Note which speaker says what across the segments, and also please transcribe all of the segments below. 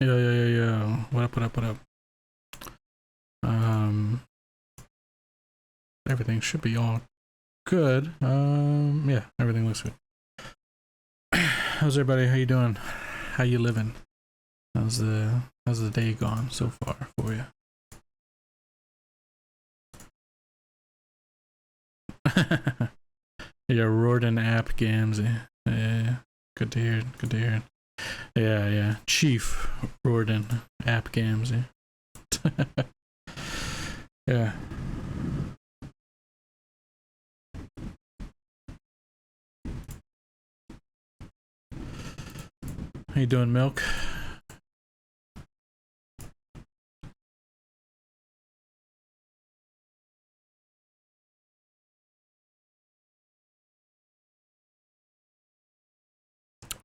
Speaker 1: Yeah. What up? Um, Everything should be all good. Yeah, everything looks good. How's everybody? How you doing? How you living? How's the day gone so far for you? Yeah, Rorden app games. Yeah, good to hear it. Good to hear it. Yeah. Chief Rorden app games. Yeah. Yeah. How you doing, Milk?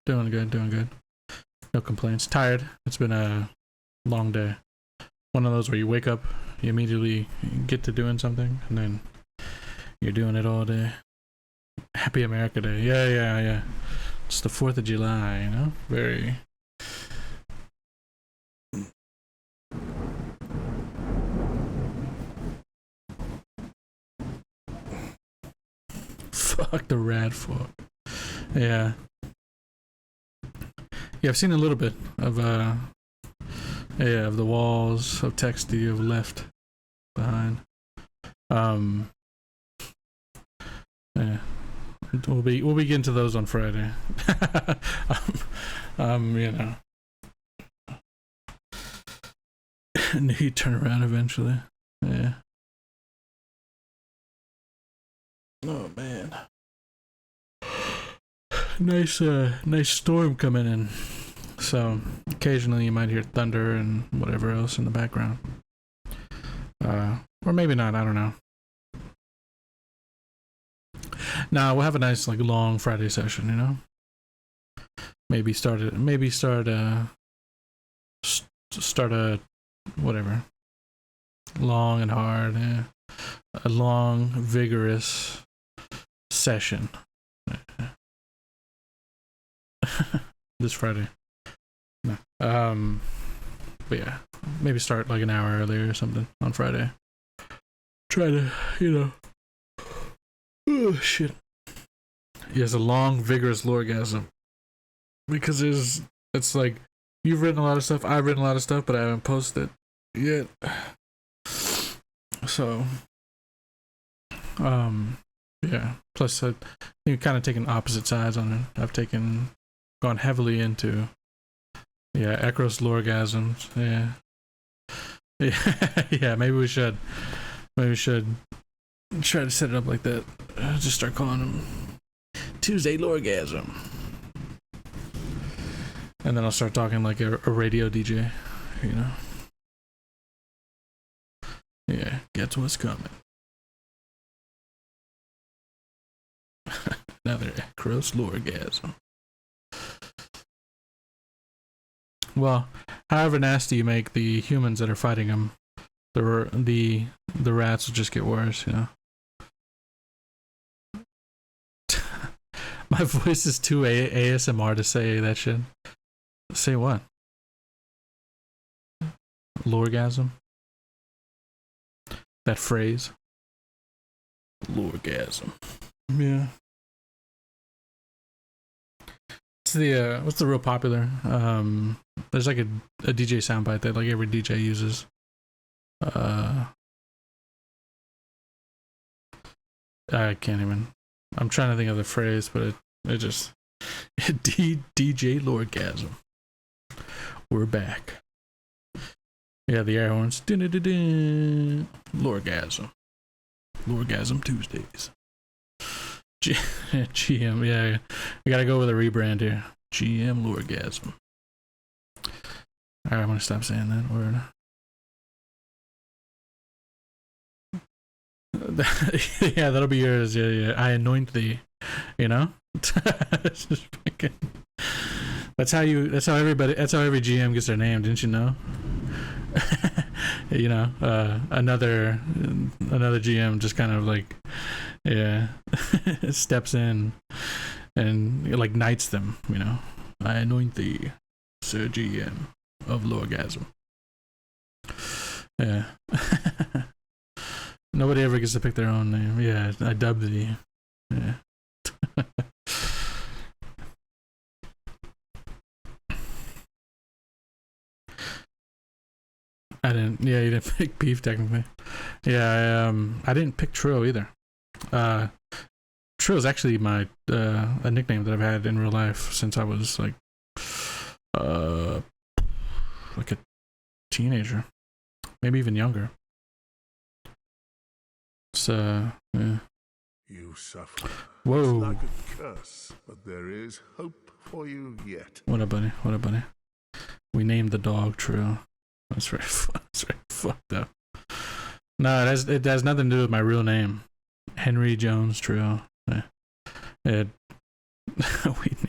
Speaker 1: Doing good. No complaints. Tired. It's been a long day. One of those where you wake up, you immediately get to doing something, and then you're doing it all day. Happy America Day. Yeah. It's the 4th of July, you know? Very. Fuck the rad fuck. Yeah. Yeah, I've seen a little bit of of the walls of text that you've left behind. Yeah. We'll be getting to those on Friday. You know. And he turn around eventually. Yeah. Oh man. Nice storm coming in. So occasionally you might hear thunder and whatever else in the background. Or maybe not, I don't know. Nah, we'll have a nice like long Friday session, you know? Start a whatever. Long and hard, yeah. A long, vigorous session. This Friday. No. But yeah, maybe start like an hour earlier or something on Friday. Try to, you know. Oh shit. Yeah, it's a long, vigorous lorgasm. Because it's like you've written a lot of stuff, I've written a lot of stuff, but I haven't posted it yet. So yeah. Plus you've kind of taken opposite sides on it. I've gone heavily into Ekros lorgasms. Yeah. Maybe we should try to set it up like that. Just start calling them Tuesday lorgasm, and then I'll start talking like a radio DJ, you know. Yeah, guess what's coming. Another Ekros lorgasm. Well, however nasty you make the humans that are fighting them, the rats will just get worse, you know. My voice is too ASMR to say that shit. Say what? Lorgasm? That phrase? Lorgasm. Yeah. It's what's the real popular? There's like a DJ soundbite that like every DJ uses. I can't even. I'm trying to think of the phrase, but it just DJ Lorgasm. We're back. Yeah, the air horns. Lorgasm. Lorgasm Tuesdays. GM, yeah. We gotta go with a rebrand here. GM Lorgasm. Alright, I'm gonna stop saying that word. Yeah, that'll be yours. Yeah. I anoint thee. You know? That's how every GM gets their name, didn't you know? You know, another GM just kind of like, steps in and like knights them, you know. I anoint thee, Sir GM. of Lorgasm. Yeah. Nobody ever gets to pick their own name. Yeah, I dubbed the. Yeah. I didn't. Yeah, you didn't pick Beef technically. Yeah, I didn't pick Trill either. Trill is actually my a nickname that I've had in real life since I was like a teenager, maybe even younger. So yeah.
Speaker 2: You suffer.
Speaker 1: Whoa.
Speaker 2: It's like a curse, but there is hope for you yet.
Speaker 1: What up, buddy? What up, buddy? We named the dog Trill. That's very fucked up. No, it has nothing to do with my real name, Henry Jones Trill. Yeah. We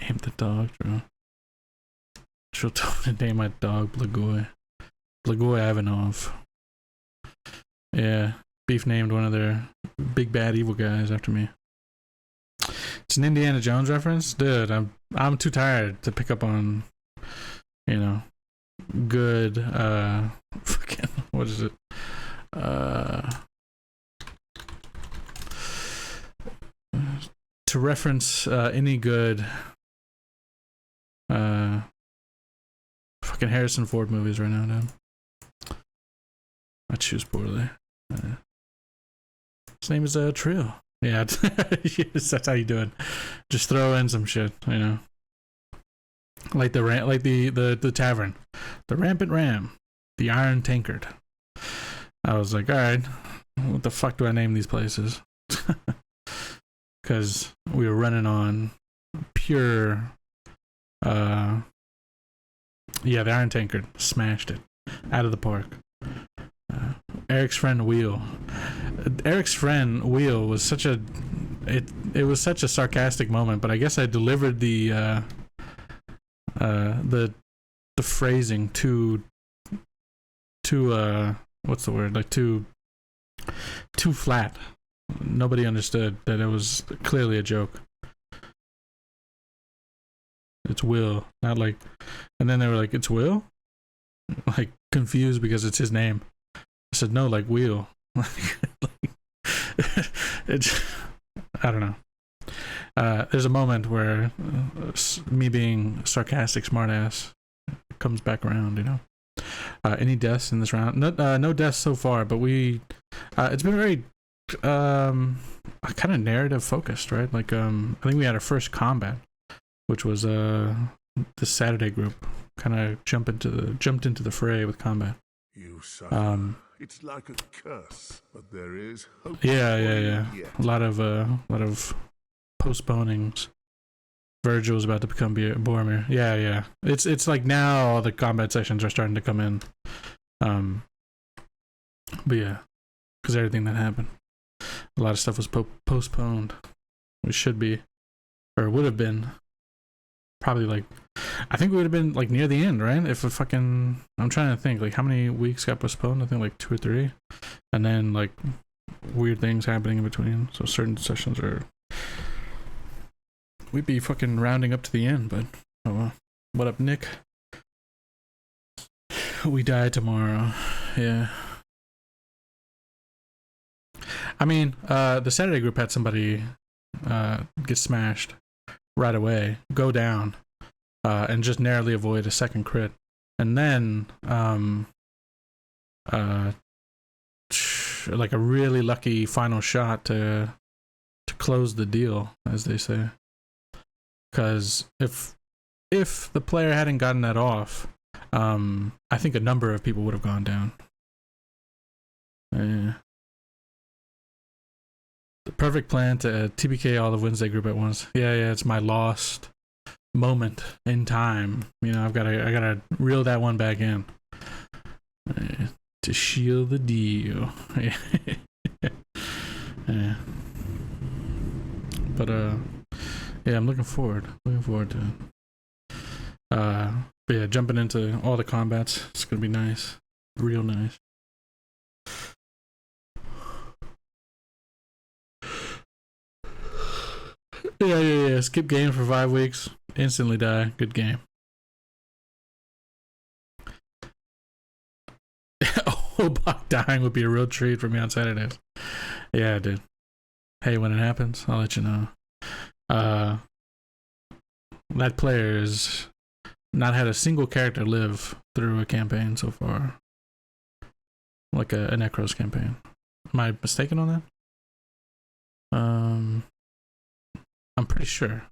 Speaker 1: named the dog Trill. Trill told me to name my dog Blagoy Ivanov. Yeah, Beef named one of their big bad evil guys after me. It's an Indiana Jones reference, dude. I'm too tired to pick up on, good fucking what is it? To reference any good fucking Harrison Ford movies right now, dude. I choose poorly. His name is Trill. Yeah, yes, that's how you do it. Just throw in some shit, like the tavern, the Rampant Ram, the Iron Tankard. I was like, all right, what the fuck do I name these places? Because we were running on pure, the Iron Tankard smashed it out of the park. Eric's friend Wheel was such a it was such a sarcastic moment, but I guess I delivered the phrasing too what's the word, like too flat. Nobody understood that it was clearly a joke. It's Will, not like, and then they were like, it's Will, like confused because it's his name. I said no, like Wheel. It's, I don't know. There's a moment where me being sarcastic smartass comes back around, Any deaths in this round? No deaths so far, but it's been very kind of narrative focused, right? Like I think we had our first combat, which was the Saturday group kind of jumped into the fray with combat.
Speaker 2: You suffer. It's like a curse, but there is hope.
Speaker 1: Yeah. A lot of postponings. Virgil's about to become Boromir. Yeah. It's like now all the combat sections are starting to come in. But yeah, because everything that happened, a lot of stuff was postponed. We should be, or would have been, probably like, I think we would have been like near the end, right? If I'm trying to think, like how many weeks got postponed? I think like 2 or 3, and then like weird things happening in between. So certain sessions we'd be fucking rounding up to the end, but oh well. What up, Nick? We die tomorrow. Yeah. I mean, the Saturday group had somebody get smashed right away, go down, and just narrowly avoid a second crit, and then like a really lucky final shot to close the deal, as they say. Because if the player hadn't gotten that off, I think a number of people would have gone down. The perfect plan to TBK all of Wednesday group at once. Yeah, it's my lost moment in time. I gotta reel that one back in to shield the deal. Yeah. But yeah, I'm looking forward to it. But yeah, jumping into all the combats, it's gonna be nice, real nice. Yeah. Skip game for 5 weeks, instantly die. Good game. Hobach dying would be a real treat for me on Saturdays. Yeah, dude. Hey, when it happens, I'll let you know. That player has not had a single character live through a campaign so far. Like an Ekros campaign. Am I mistaken on that? I'm pretty sure.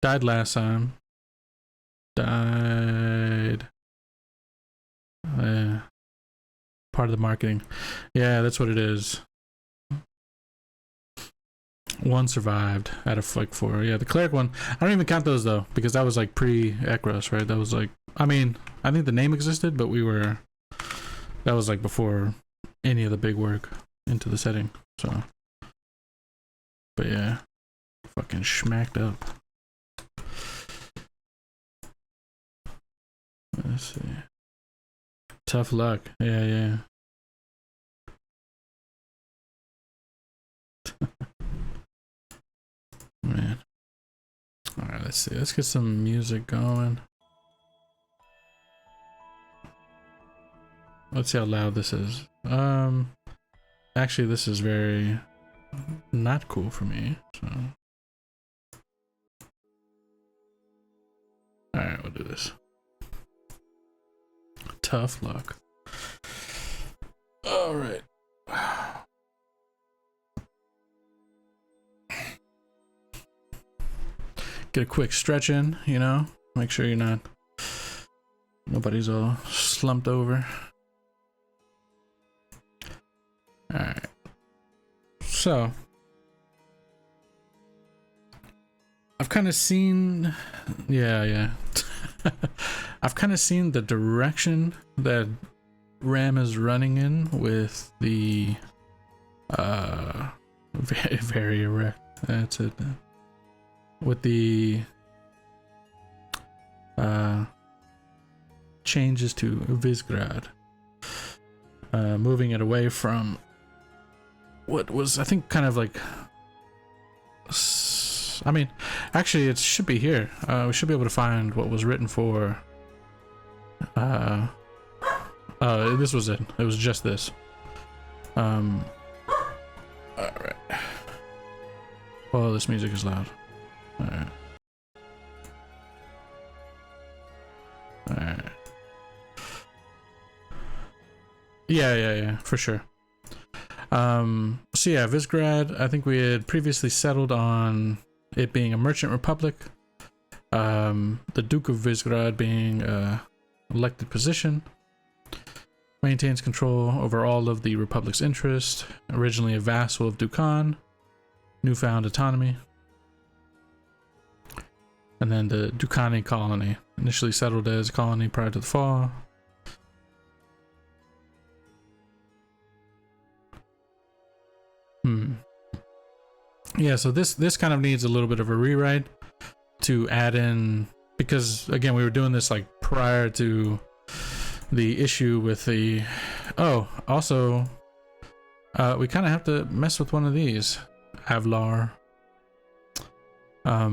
Speaker 1: Died last time. Died. Part of the marketing. Yeah, that's what it is. One survived out of like 4. Yeah, the cleric one. I don't even count those though, because that was like pre-Ekros, right? That was like, I mean, I think the name existed, but that was like before any of the big work into the setting. So, but yeah, fucking schmacked up. Let's see. Tough luck. Yeah. Man. Alright, let's see. Let's get some music going. Let's see how loud this is. Actually, this is very not cool for me, so. Alright, we'll do this. Tough luck. Alright. Get a quick stretch in, you know? Make sure nobody's all slumped over. Alright. So, I've kind of seen, yeah. I've kind of seen the direction that Ram is running in with the, very, very erect. That's it. With the, changes to Visgrad. Moving it away from what was, I think, kind of like, I mean, actually it should be here. We should be able to find what was written for, this was it. It was just this. Alright. Oh, this music is loud. Alright. Yeah, for sure. So yeah, Visgrad, I think we had previously settled on it being a merchant republic. The Duke of Visgrad being a elected position. Maintains control over all of the republic's interests. Originally a vassal of Dukan. Newfound autonomy. And then the Dukani colony, initially settled as a colony prior to the fall. Yeah, so this kind of needs a little bit of a rewrite to add in, because again, we were doing this like prior to the issue with the, also, we kind of have to mess with one of these. Avlar. What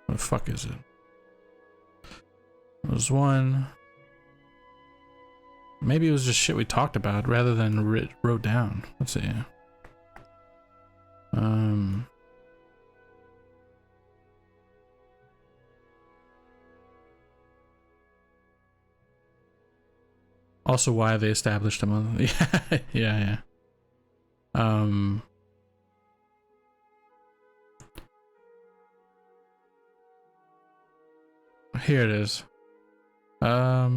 Speaker 1: the fuck is it? There's one. Maybe it was just shit we talked about rather than wrote down. Let's see. Also why they established them on, yeah. Here it is. I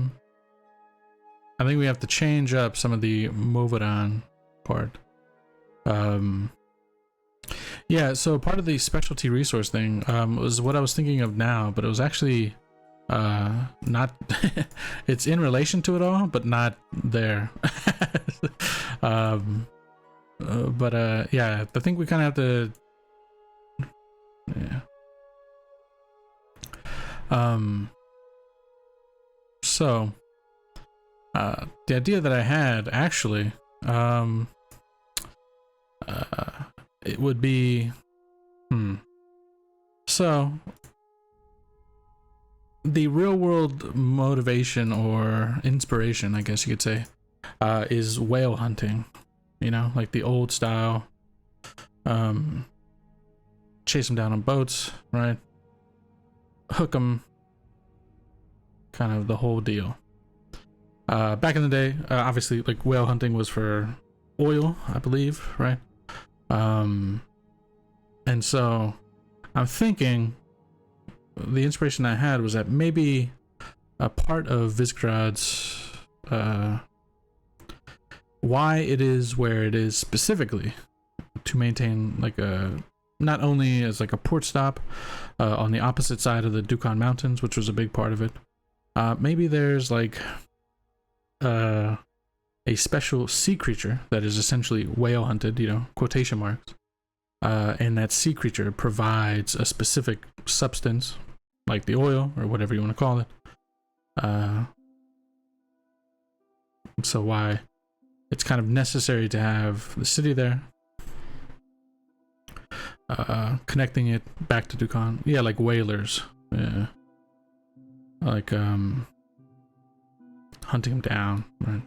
Speaker 1: think we have to change up some of the move it on part. Yeah, so part of the specialty resource thing was what I was thinking of now, but it was actually not it's in relation to it all, but not there. Yeah, I think we kind of have to, yeah. So the idea that I had actually, it would be, so the real world motivation or inspiration, I guess you could say, is whale hunting. You know, like the old style. Chase them down on boats, right? Hook them, kind of the whole deal. Back in the day, obviously, like whale hunting was for oil, I believe, right? And so I'm thinking the inspiration I had was that maybe a part of Visegrad's why it is where it is specifically to maintain like a not only as like a port stop on the opposite side of the Dukan Mountains, which was a big part of it. Maybe there's like a special sea creature that is essentially whale hunted, you know, quotation marks. And that sea creature provides a specific substance, like the oil or whatever you want to call it. So why it's kind of necessary to have the city there. Connecting it back to Dukan. Yeah, like whalers. Yeah. Like hunting them down, right?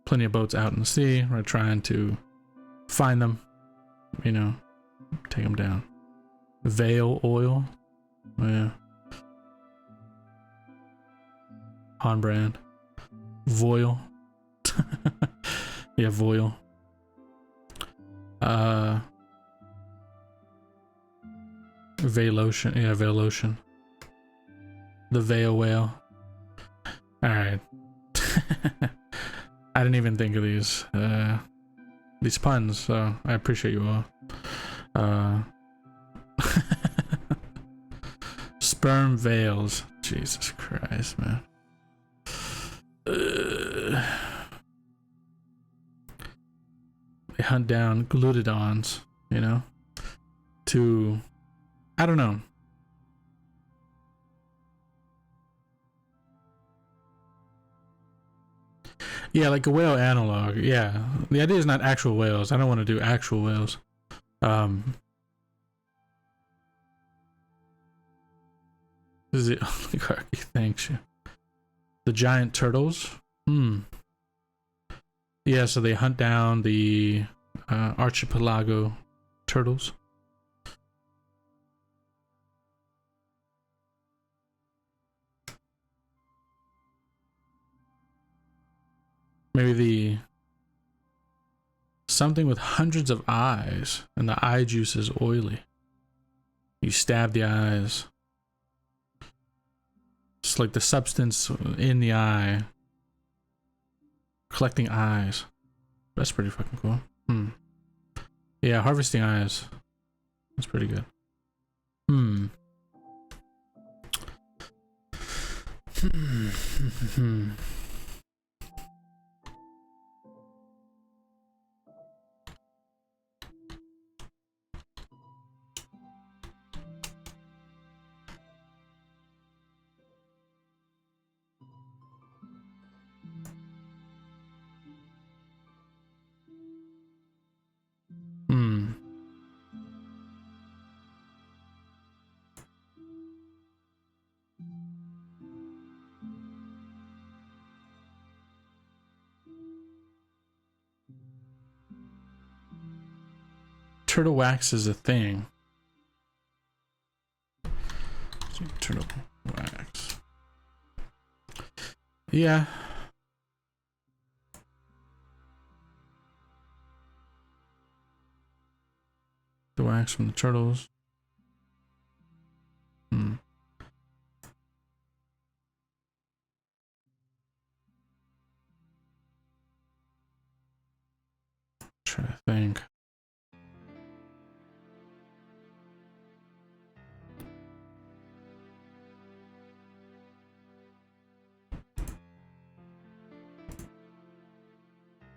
Speaker 1: Plenty of boats out in the sea, right? Trying to find them, you know, take them down. Veil oil, yeah. On brand. Voil. Yeah, Voil. Veil-ocean, yeah, Veil-ocean. The Veil whale. Alright. I didn't even think of these puns, so I appreciate you all. Sperm veils. Jesus Christ, man. They hunt down glutidons, you know, to, I don't know. Yeah, like a whale analog. Yeah, the idea is not actual whales. I don't want to do actual whales. This is the oligarchy. Thanks you. The giant turtles. Yeah, so they hunt down the archipelago turtles. Maybe the something with hundreds of eyes, and the eye juice is oily. You stab the eyes. It's like the substance in the eye. Collecting eyes. That's pretty fucking cool. Yeah, harvesting eyes. That's pretty good. Turtle wax is a thing. Turtle wax. Yeah. The wax from the turtles. Try to think.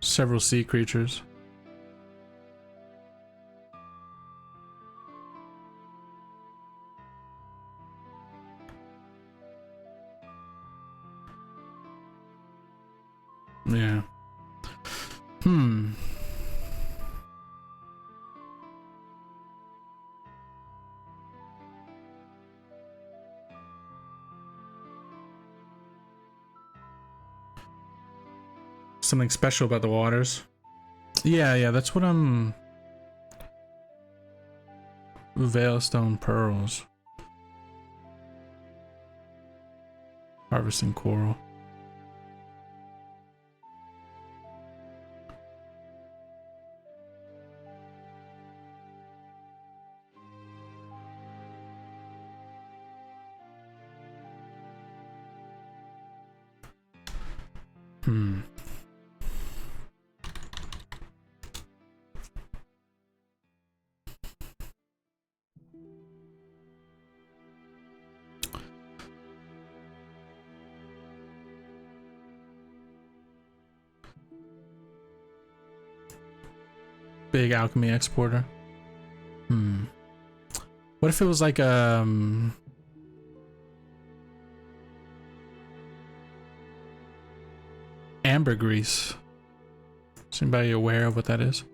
Speaker 1: Several sea creatures. Yeah. something special about the waters. Yeah, that's what I'm... Veilstone pearls. Harvesting coral. Big alchemy exporter. What if it was like ambergris? Is anybody aware of what that is?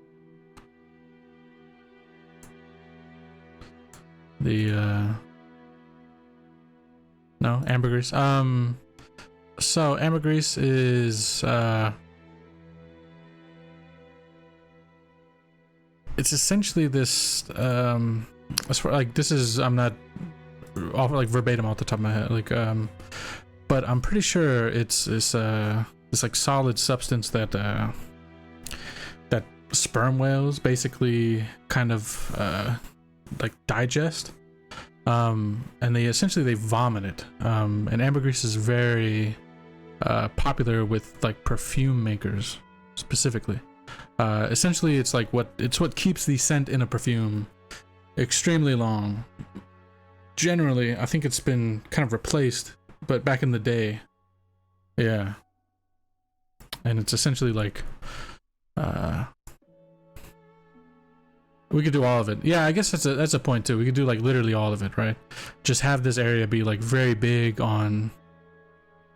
Speaker 1: The no, ambergris. So ambergris is it's essentially this as far like this is, I'm not off like verbatim off the top of my head, like but I'm pretty sure it's this like solid substance that that sperm whales basically kind of like digest, and they essentially vomit it, and ambergris is very popular with like perfume makers specifically. Essentially it's like what keeps the scent in a perfume extremely long. Generally I think it's been kind of replaced, but back in the day, yeah. And it's essentially like we could do all of it. Yeah, I guess that's a point too. We could do like literally all of it, right? Just have this area be like very big on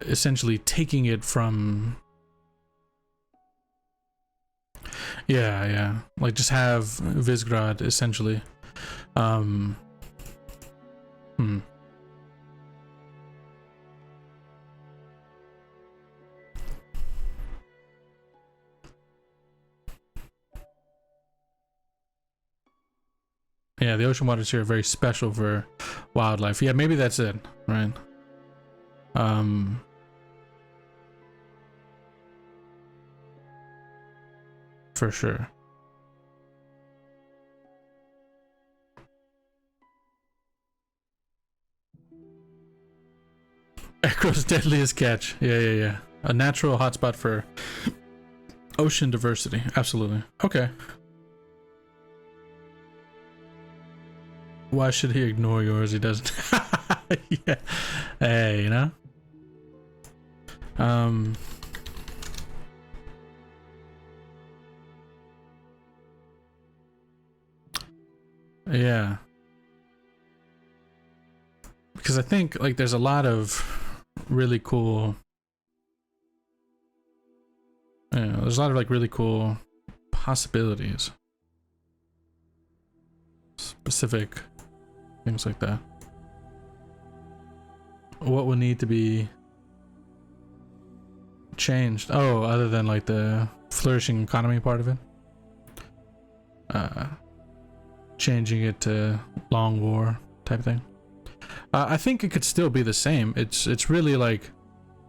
Speaker 1: essentially taking it from, yeah, like just have Visgrad essentially. Yeah, the ocean waters here are very special for wildlife. Yeah, maybe that's it, right? For sure. Ekros' deadliest catch. Yeah. A natural hotspot for ocean diversity. Absolutely. Okay. Why should he ignore yours? He doesn't. Yeah. Hey, you know? Yeah. Because I think like there's a lot of really cool, there's a lot of like really cool possibilities. Specific things like that. What would need to be changed? Oh, other than like the flourishing economy part of it. Changing it to long war type thing. I think it could still be the same. It's really like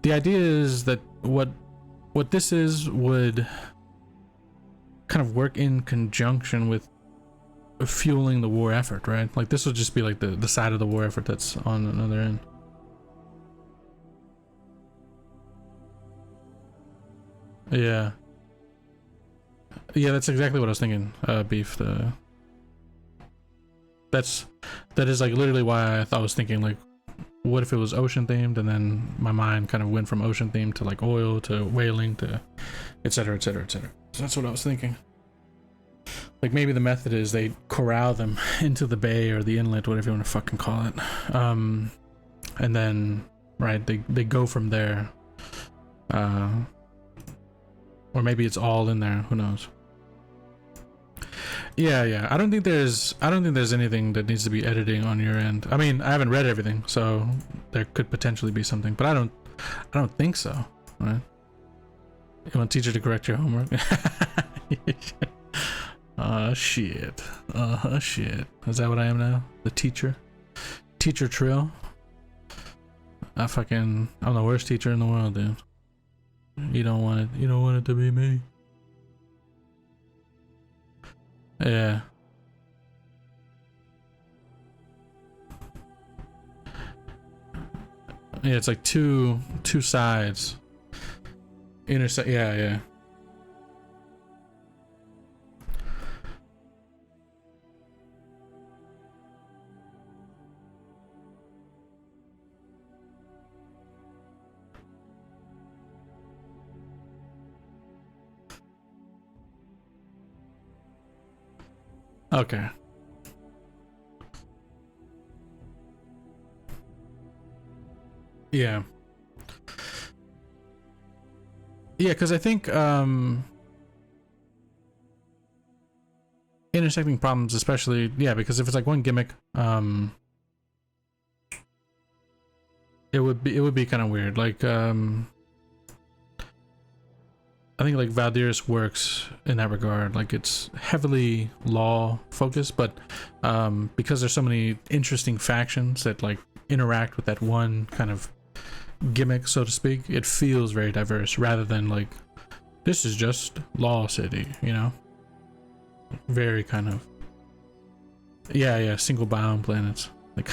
Speaker 1: the idea is that what this is would kind of work in conjunction with fueling the war effort, right? Like this would just be like the side of the war effort that's on another end. Yeah, that's exactly what I was thinking. Beef. That is like literally why I was thinking like, what if it was ocean themed, and then my mind kind of went from ocean themed to like oil to whaling to etc etc. So that's what I was thinking. Like maybe the method is they corral them into the bay or the inlet, whatever you want to fucking call it, and then right they go from there, or maybe it's all in there, who knows. Yeah, I don't think there's anything that needs to be editing on your end. I mean, I haven't read everything, so there could potentially be something, but I don't think so, right? You want teacher to correct your homework? Shit. Shit. Is that what I am now? The teacher? Teacher Trill? I'm the worst teacher in the world, dude. You don't want it to be me. Yeah. Yeah, it's like two sides. Intersect. Yeah. Okay. Yeah. Yeah, because I think intersecting problems, especially, yeah, because if it's like one gimmick, it would be kind of weird. Like I think like Valdir's works in that regard. Like it's heavily law focused, but because there's so many interesting factions that like interact with that one kind of gimmick, so to speak, it feels very diverse rather than like this is just Law City, you know? Very kind of single biome planets. Like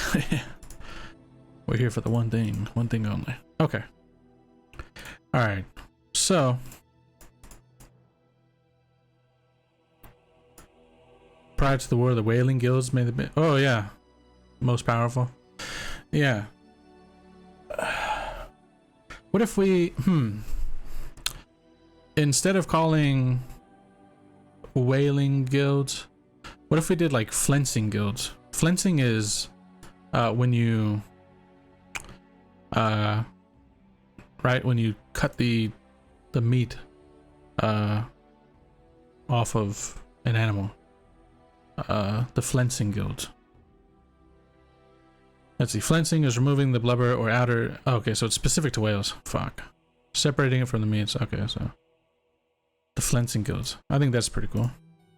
Speaker 1: we're here for the one thing only. Okay. All right. So prior to the war, the whaling guilds made the bit. Oh yeah, most powerful. Yeah. What if we instead of calling whaling guilds, what if we did like flensing guilds? Flensing is when you right when you cut the meat off of an animal. The flensing guild. Let's see. Flensing is removing the blubber or outer. Oh, okay, so it's specific to whales. Fuck. Separating it from the meats. Okay, so the flensing guilds. I think that's pretty cool.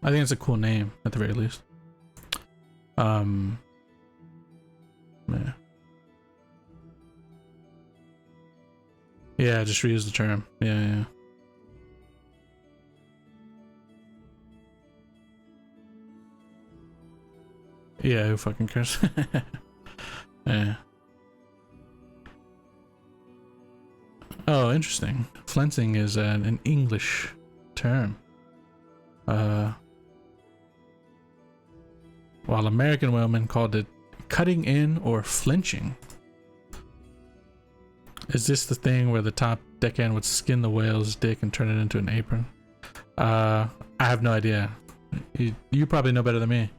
Speaker 1: I think it's a cool name at the very least. Yeah. Yeah, just reuse the term. Yeah. Yeah, who fucking cares? Yeah. Oh, interesting. Flensing is an English term. While American whalemen called it cutting in or flinching. Is this the thing where the top deckhand would skin the whale's dick and turn it into an apron? I have no idea. You probably know better than me.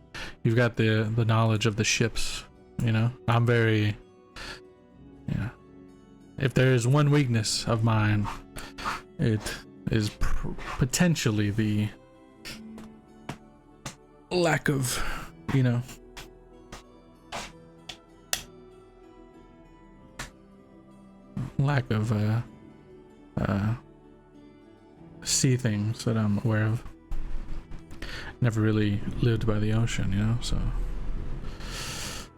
Speaker 1: You've got the knowledge of the ships, you know? I'm very, yeah. If there is one weakness of mine, it is potentially the lack of, you know, sea things that I'm aware of. Never really lived by the ocean, you know, so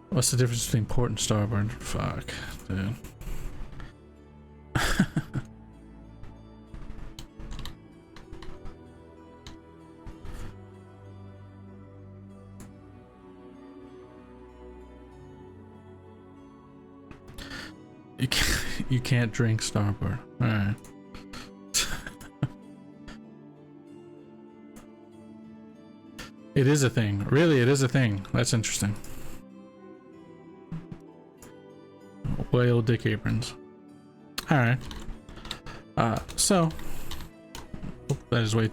Speaker 1: what's the difference between port and starboard? Fuck, dude. You can't drink starboard. All right. It is a thing. Really, it is a thing. That's interesting. Whale dick aprons. Alright. So. Oh, that is way.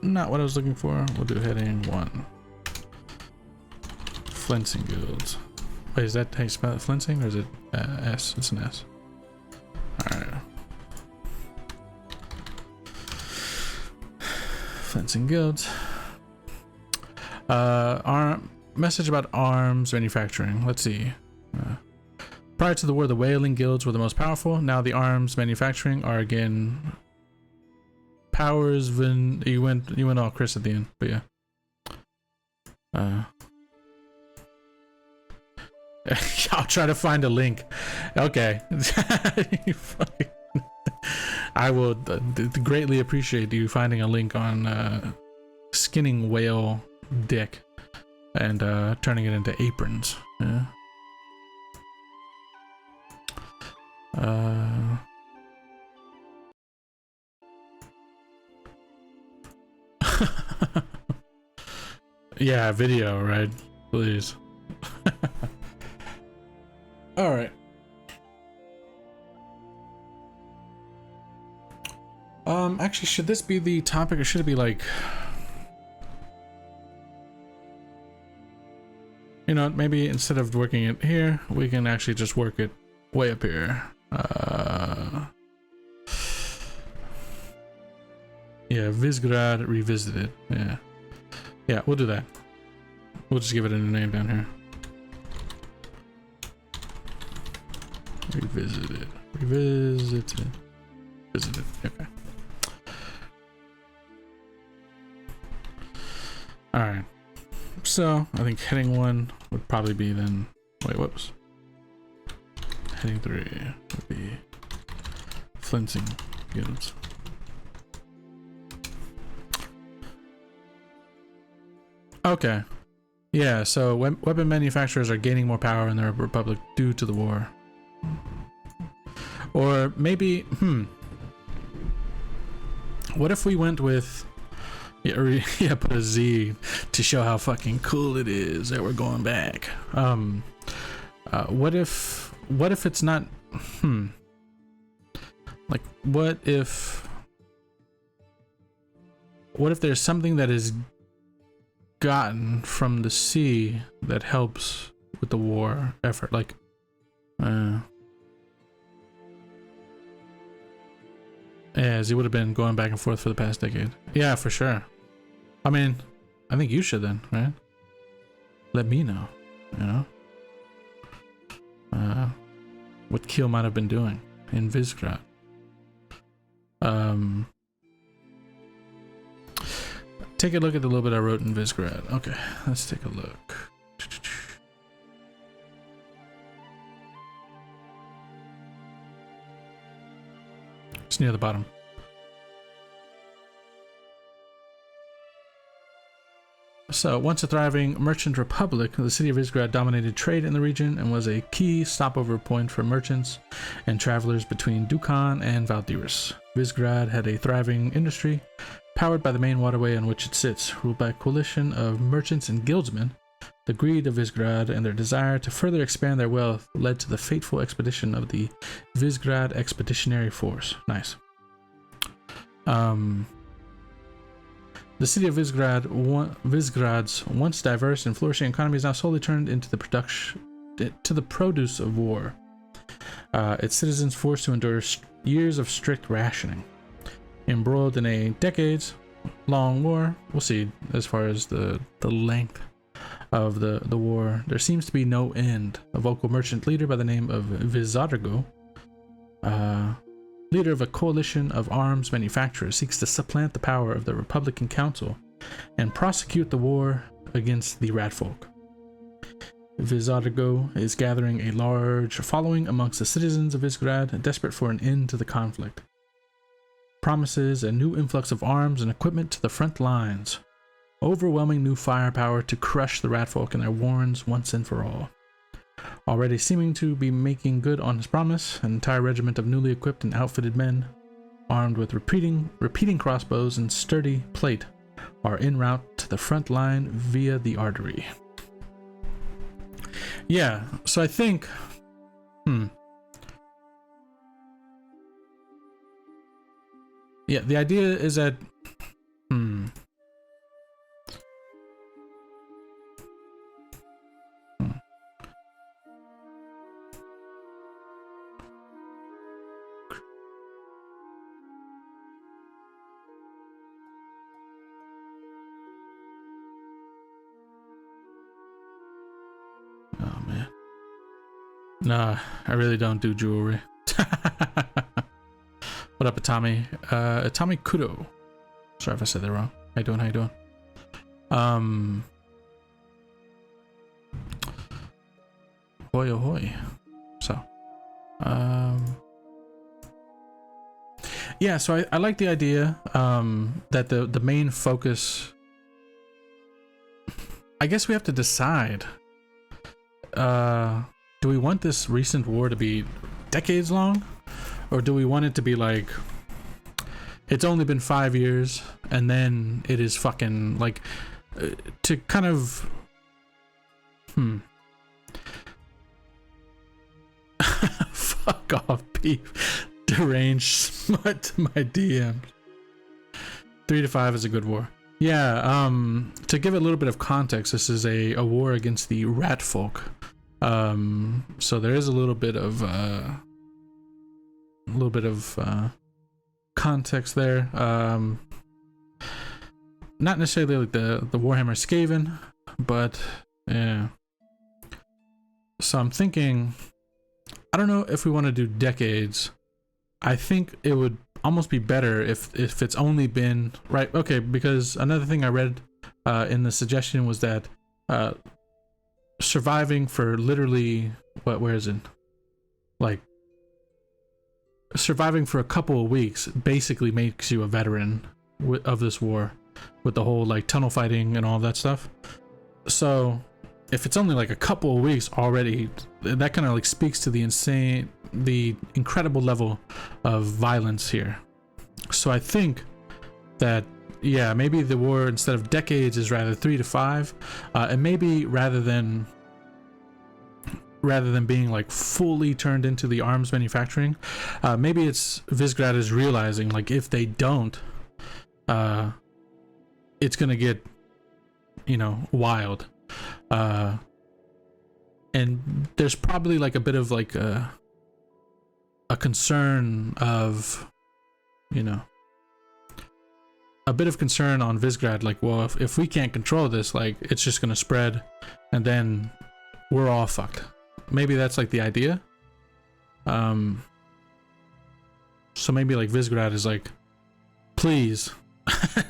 Speaker 1: Not what I was looking for. We'll do heading 1. Flensing guilds. Wait, is that how you spell it? Flensing? Or is it S? It's an S. Alright. Flensing guilds. Message about arms manufacturing. Let's see. Prior to the war, the whaling guilds were the most powerful. Now the arms manufacturing are again powers when you went all Chris at the end, but yeah. I'll try to find a link. Okay. I will greatly appreciate you finding a link on skinning whale dick and turning it into aprons. Yeah. Yeah, video, right? Please. All right. Actually, should this be the topic, or should it be like, you know, maybe instead of working it here, we can actually just work it way up here. Yeah, Visgrad Revisited. Yeah, we'll do that. We'll just give it a new name down here. Revisited. Visited. Okay. Alright. So, I think heading 1 would probably be then... Wait, whoops. Heading 3 would be... Flinting Guilds. Okay. Yeah, so weapon manufacturers are gaining more power in the Republic due to the war. Or maybe, what if we went with, yeah, put a Z to show how fucking cool it is that we're going back. What if it's not, like, what if there's something that is gotten from the sea that helps with the war effort, like, as he would have been going back and forth for the past decade. Yeah, for sure. I mean, I think you should then, right? Let me know, you know? What Keel might have been doing in Visgrad. Take a look at the little bit I wrote in Visgrad. Okay, let's take a look. It's near the bottom. So, once a thriving merchant republic, the city of Visgrad dominated trade in the region and was a key stopover point for merchants and travelers between Dukan and Valdiris. Visgrad had a thriving industry, powered by the main waterway on which it sits, ruled by a coalition of merchants and guildsmen. The greed of Visgrad and their desire to further expand their wealth led to the fateful expedition of the Visgrad Expeditionary Force. Nice. The city of Visgrad's once diverse and flourishing economy is now solely turned into the produce of war. Its citizens forced to endure years of strict rationing. Embroiled in a decades-long war, we'll see as far as the length of the war, there seems to be no end. A vocal merchant leader by the name of Vizargo, leader of a coalition of arms manufacturers, seeks to supplant the power of the Republican Council and prosecute the war against the Ratfolk. Vizargo is gathering a large following amongst the citizens of Visgrad, desperate for an end to the conflict. Promises a new influx of arms and equipment to the front lines, overwhelming new firepower to crush the Ratfolk and their warrens once and for all. Already seeming to be making good on his promise, an entire regiment of newly equipped and outfitted men, armed with repeating crossbows and sturdy plate, are en route to the front line via the artery. Yeah, so I think, yeah, the idea is that, oh man. Nah, I really don't do jewelry. What up, Atami? Atami Kudo. Sorry if I said that wrong. How you doing? How you doing? Hoy oh hoy. So, yeah. So I like the idea that the main focus. I guess we have to decide. Do we want this recent war to be decades long, or do we want it to be like it's only been 5 years and then it is fucking like to kind of fuck off, beef. Deranged smut to my DM. 3 to 5 is a good war. Yeah, to give it a little bit of context, this is a war against the rat folk. So there is a little bit of context there. Not necessarily like the Warhammer Skaven, but yeah. So I'm thinking, I don't know if we want to do decades. I think it would almost be better if it's only been right. Okay, because another thing I read in the suggestion was that surviving for literally where is it? Like surviving for a couple of weeks basically makes you a veteran of this war, with the whole like tunnel fighting and all that stuff. So if it's only like a couple of weeks already, that kind of like speaks to the incredible level of violence here. So I think that, yeah, maybe the war instead of decades is rather 3 to 5, and maybe rather than being like fully turned into the arms manufacturing, maybe it's Visegrad is realizing like if they don't, it's gonna get, wild. And there's probably like a bit of like a concern of, a bit of concern on Visegrad, like, well, if we can't control this, like, it's just gonna spread, and then we're all fucked. Maybe that's like the idea. So maybe like Visegrad is like, please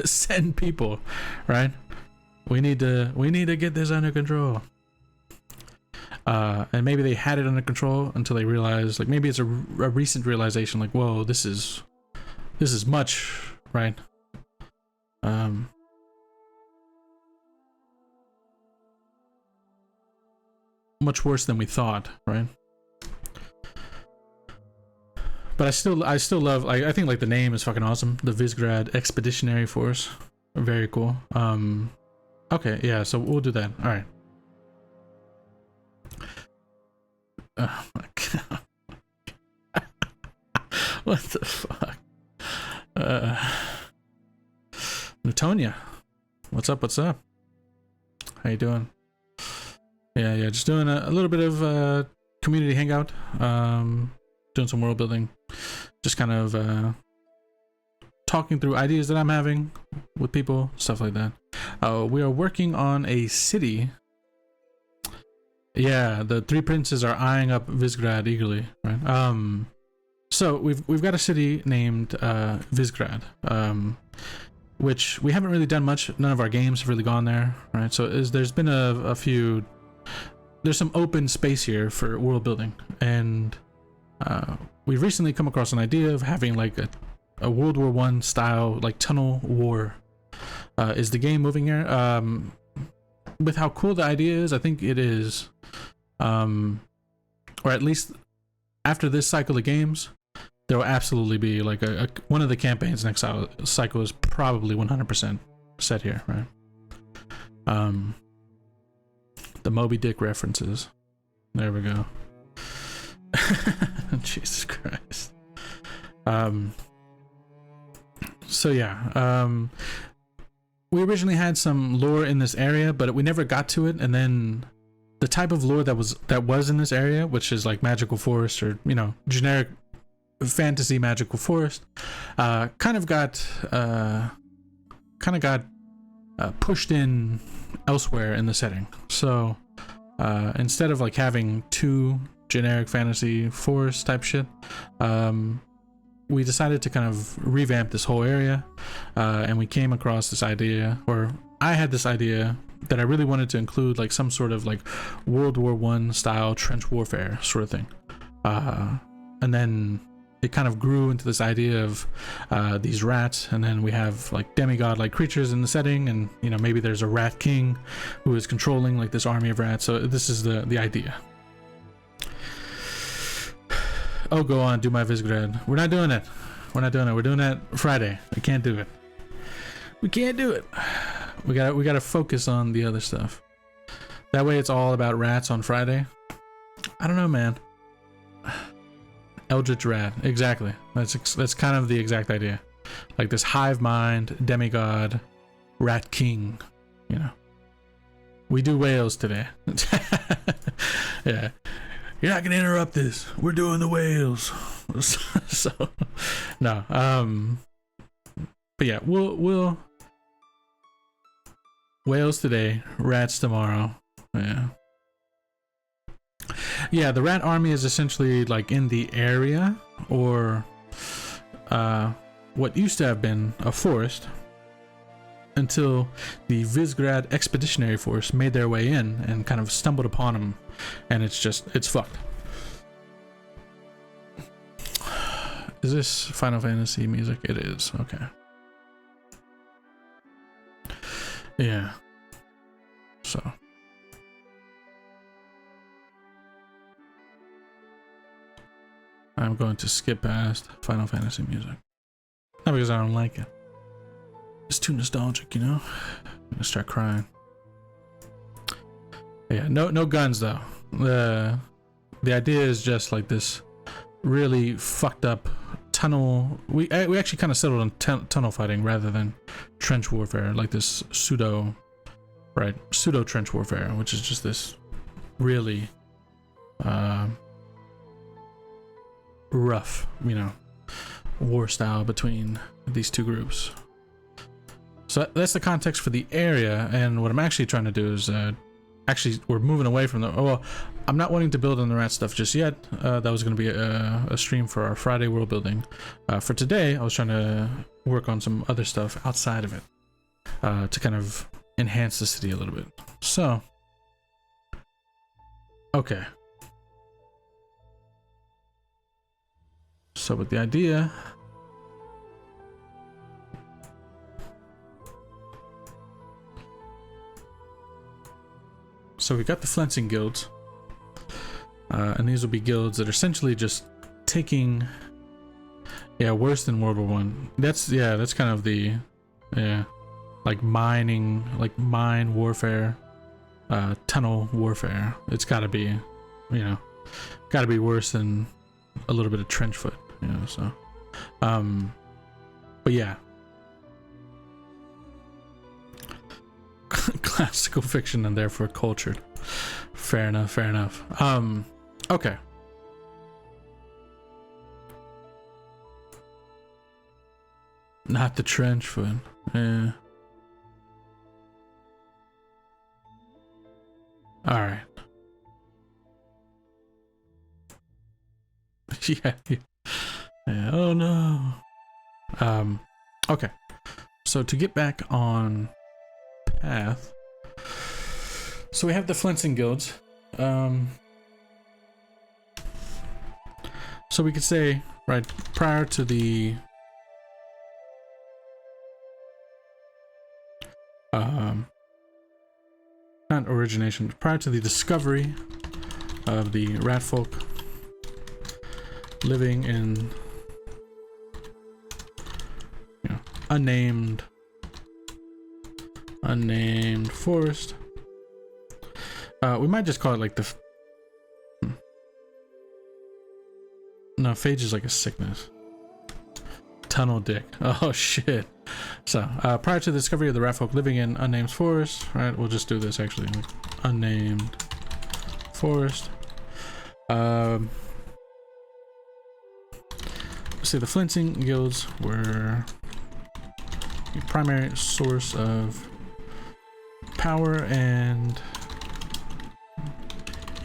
Speaker 1: send people, right? We need to get this under control. And maybe they had it under control until they realized, like, maybe it's a recent realization, like, whoa, this is much, right? Much worse than we thought, right? But I still love, I think like the name is fucking awesome. The Visegrad Expeditionary Force, very cool. Okay, yeah, so we'll do that. All right. Oh my god. What the fuck? Newtonia, what's up? How you doing? Yeah, just doing a little bit of community hangout, doing some world building, just kind of talking through ideas that I'm having with people, stuff like that. We are working on a city. Yeah, the three princes are eyeing up Visegrad eagerly, right? So we've got a city named Visegrad, which we haven't really done much. None of our games have really gone there, right? So there's been a few. There's some open space here for world building, and we've recently come across an idea of having like a World War I style like tunnel war. Is the game moving here? With how cool the idea is, I think it is. Or at least after this cycle of games, there will absolutely be like one of the campaigns next cycle is probably 100% set here, right? The Moby Dick references. There we go. Jesus Christ. So yeah, we originally had some lore in this area, but we never got to it, and then the type of lore that was in this area, which is like magical forest or generic fantasy magical forest, kind of got pushed in elsewhere in the setting. So instead of we decided to kind of revamp this whole area, and we came across this idea, or I had this idea that I really wanted to include like some sort of like World War I style trench warfare sort of thing, and then it kind of grew into this idea of these rats, and then we have like demigod like creatures in the setting, and you know, maybe there's a rat king who is controlling like this army of rats. So this is the idea. Oh, go on, do my Visgrad. We're not doing it. We're not doing it. We're doing that Friday. We can't do it. We can't do it. We gotta focus on the other stuff. That way it's all about rats on Friday. I don't know, man. Eldritch rat, exactly. That's kind of the exact idea. Like this hive mind demigod rat king, you know. We do whales today. Yeah. You're not gonna interrupt this. We're doing the whales. So no. But yeah, we'll whales today, rats tomorrow. Yeah, the rat army is essentially like in the area, or what used to have been a forest, until the Visgrad Expeditionary Force made their way in and kind of stumbled upon them, and it's fucked. Is this Final Fantasy music? It is. Okay. Yeah. So. I'm going to skip past Final Fantasy music. Not because I don't like it. It's too nostalgic, you know? I'm gonna start crying. Yeah, no guns though. The idea is just like this really fucked up tunnel. We actually kind of settled on tunnel fighting rather than trench warfare, like this pseudo trench warfare, which is just this really rough, you know, war style between these two groups. So that's the context for the area, and what I'm actually trying to do is actually we're moving away from the I'm not wanting to build on the rat stuff just yet. That was going to be a stream for our Friday world building. For today I was trying to work on some other stuff outside of it, to kind of enhance the city a little bit. So okay, so with the idea, so we got the Flensing guilds, and these will be guilds that are essentially just taking, worse than World War One. That's kind of the, like mining, like mine warfare, tunnel warfare. It's got to be, got to be worse than a little bit of trench foot, So, but yeah. Classical fiction and therefore cultured. Fair enough. Okay. Not the trench foot. Yeah. All right. Yeah. Oh no. Okay. So to get back on path, so we have the Flensing guilds. So we could say, right, prior to the not origination, prior to the discovery of the rat folk living in unnamed forest. We might just call it like the no, phage is like a sickness. Tunnel dick. Oh shit. So prior to the discovery of the rat folk living in unnamed forest, right, we'll just do this actually, like unnamed forest. Let's see, the Flensing guilds were the primary source of power and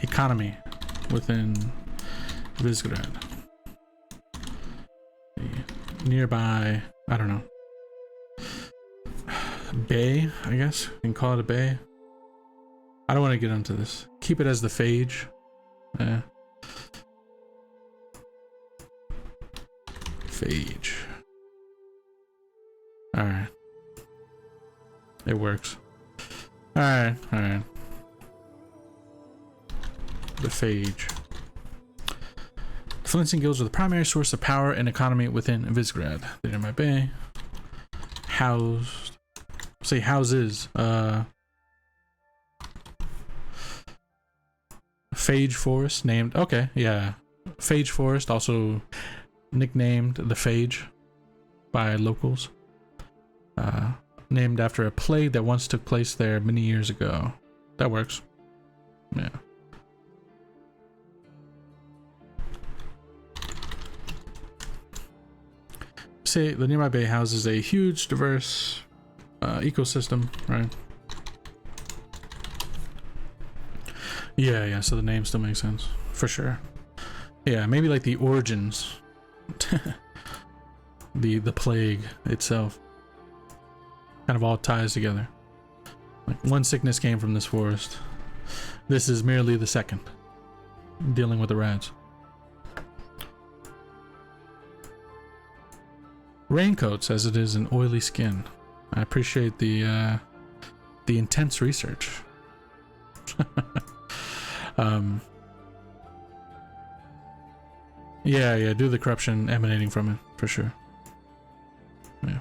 Speaker 1: economy within Visgrad. The nearby, I don't know, bay, I guess you can call it a bay. I don't want to get into this. Keep it as the phage. Yeah. Phage. Alright. It works. Alright, alright. The phage. The Flintstone Guilds are the primary source of power and economy within Visgrad. They're in my bay. Housed. Say houses. Phage Forest, named. Okay, yeah. Phage Forest, also nicknamed the Phage by locals. Named after a plague that once took place there many years ago. That works. Yeah. Say the nearby bay houses a huge, diverse ecosystem, right? Yeah, so the name still makes sense. For sure. Yeah, maybe like the origins. the plague itself. Kind of all ties together. Like one sickness came from this forest. This is merely the second. Dealing with the rats. Raincoats as it is an oily skin. I appreciate the intense research. Yeah, do the corruption emanating from it, for sure. Yeah.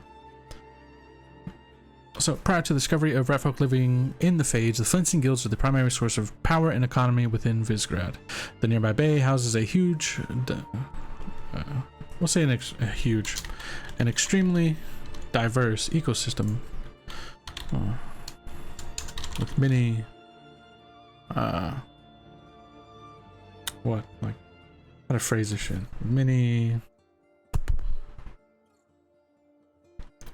Speaker 1: So, prior to the discovery of rat folk living in the Phage, the Flintstone Guilds are the primary source of power and economy within Visgrad. The nearby bay houses a huge, we'll say an extremely diverse ecosystem with many, how to phrase this shit? Many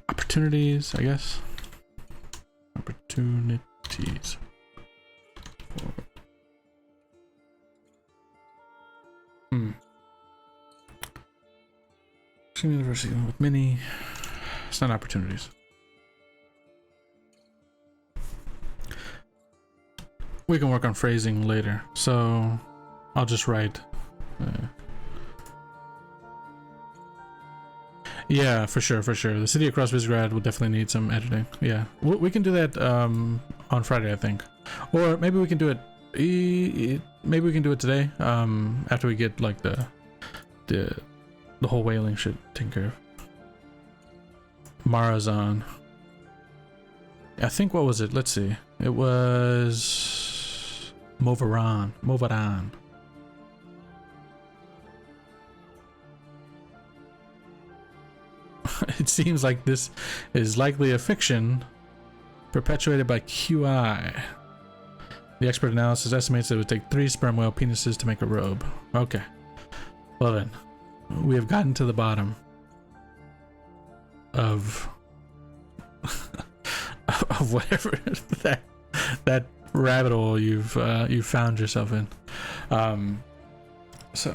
Speaker 1: opportunities, I guess. Opportunities. University with many. It's not opportunities. We can work on phrasing later, so I'll just write. Yeah, for sure. The city across Visgrad will definitely need some editing. Yeah, we can do that on Friday, I think, or maybe we can do it. Maybe we can do it today. After we get like the whole whaling shit taken care of. Marazan. I think, what was it? Let's see. It was Movaran. It seems like this is likely a fiction perpetuated by QI. The expert analysis estimates it would take 3 sperm whale penises to make a robe. Okay. Well then, we have gotten to the bottom of of whatever that rabbit hole you've found yourself in. So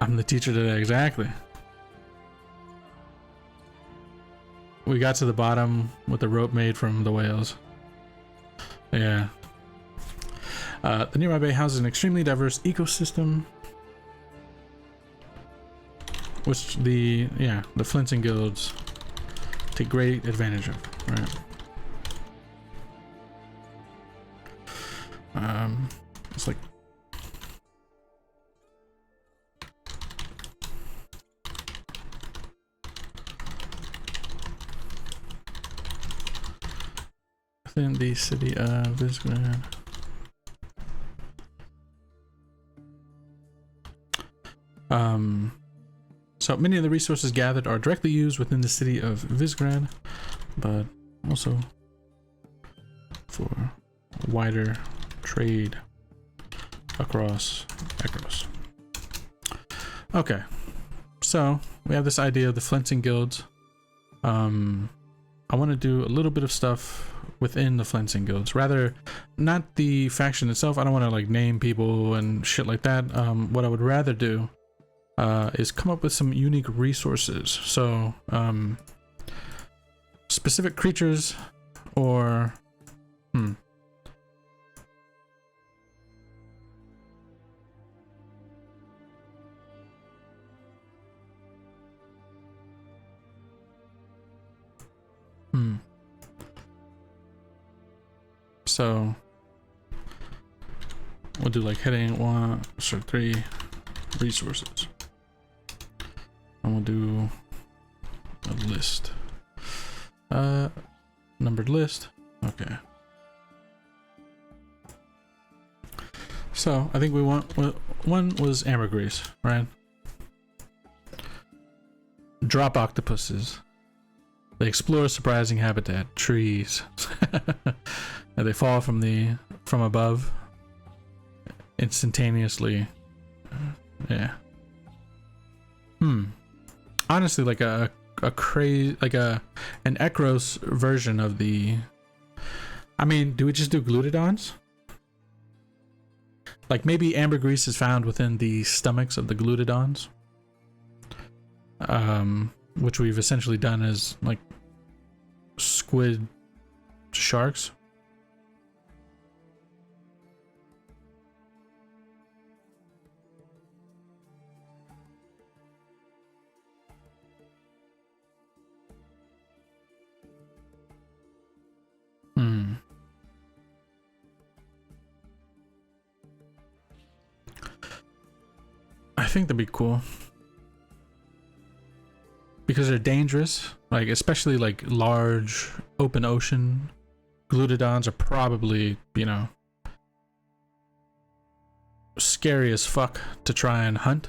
Speaker 1: I'm the teacher today, exactly. We got to the bottom with the rope made from the whales. Yeah. The nearby bay houses an extremely diverse ecosystem, which the Flintstone Guilds take great advantage of, right? It's like within the city of Visgrad. So many of the resources gathered are directly used within the city of Visgrad, but also for wider trade across Ekros. Okay, so we have this idea of the Flintstone Guilds. I want to do a little bit of stuff within the Flintstone Guilds, rather not the faction itself. I don't want to like name people and shit like that. What I would rather do is come up with some unique resources. So specific creatures or So we'll do like heading 3 resources, and we'll do a list, numbered list. Okay. So I think we want, one was ambergris, right? Drop octopuses. They explore surprising habitat, trees. And they fall from above instantaneously. Yeah. Honestly, like an Ekros version of the. I mean, do we just do glutodons? Like maybe ambergris is found within the stomachs of the glutodons, which we've essentially done as like squid sharks. I think that'd be cool because they're dangerous, like especially like large open ocean glutodons are probably, you know, scary as fuck to try and hunt.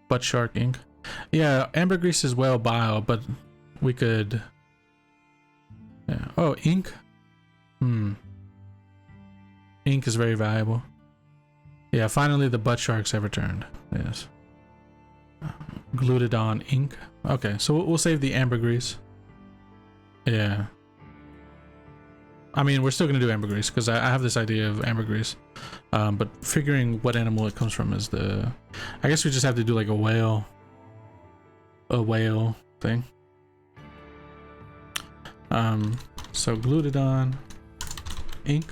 Speaker 1: Butt shark ink. Yeah, ambergris is well bile, but we could. Yeah. Oh, ink. Ink is very valuable. Yeah, finally the butt sharks have returned. Yes. Glutodon ink. Okay, so we'll save the ambergris. Yeah. I mean, we're still gonna do ambergris because I have this idea of ambergris. But figuring what animal it comes from is the. I guess we just have to do like a whale thing. So glutodon ink.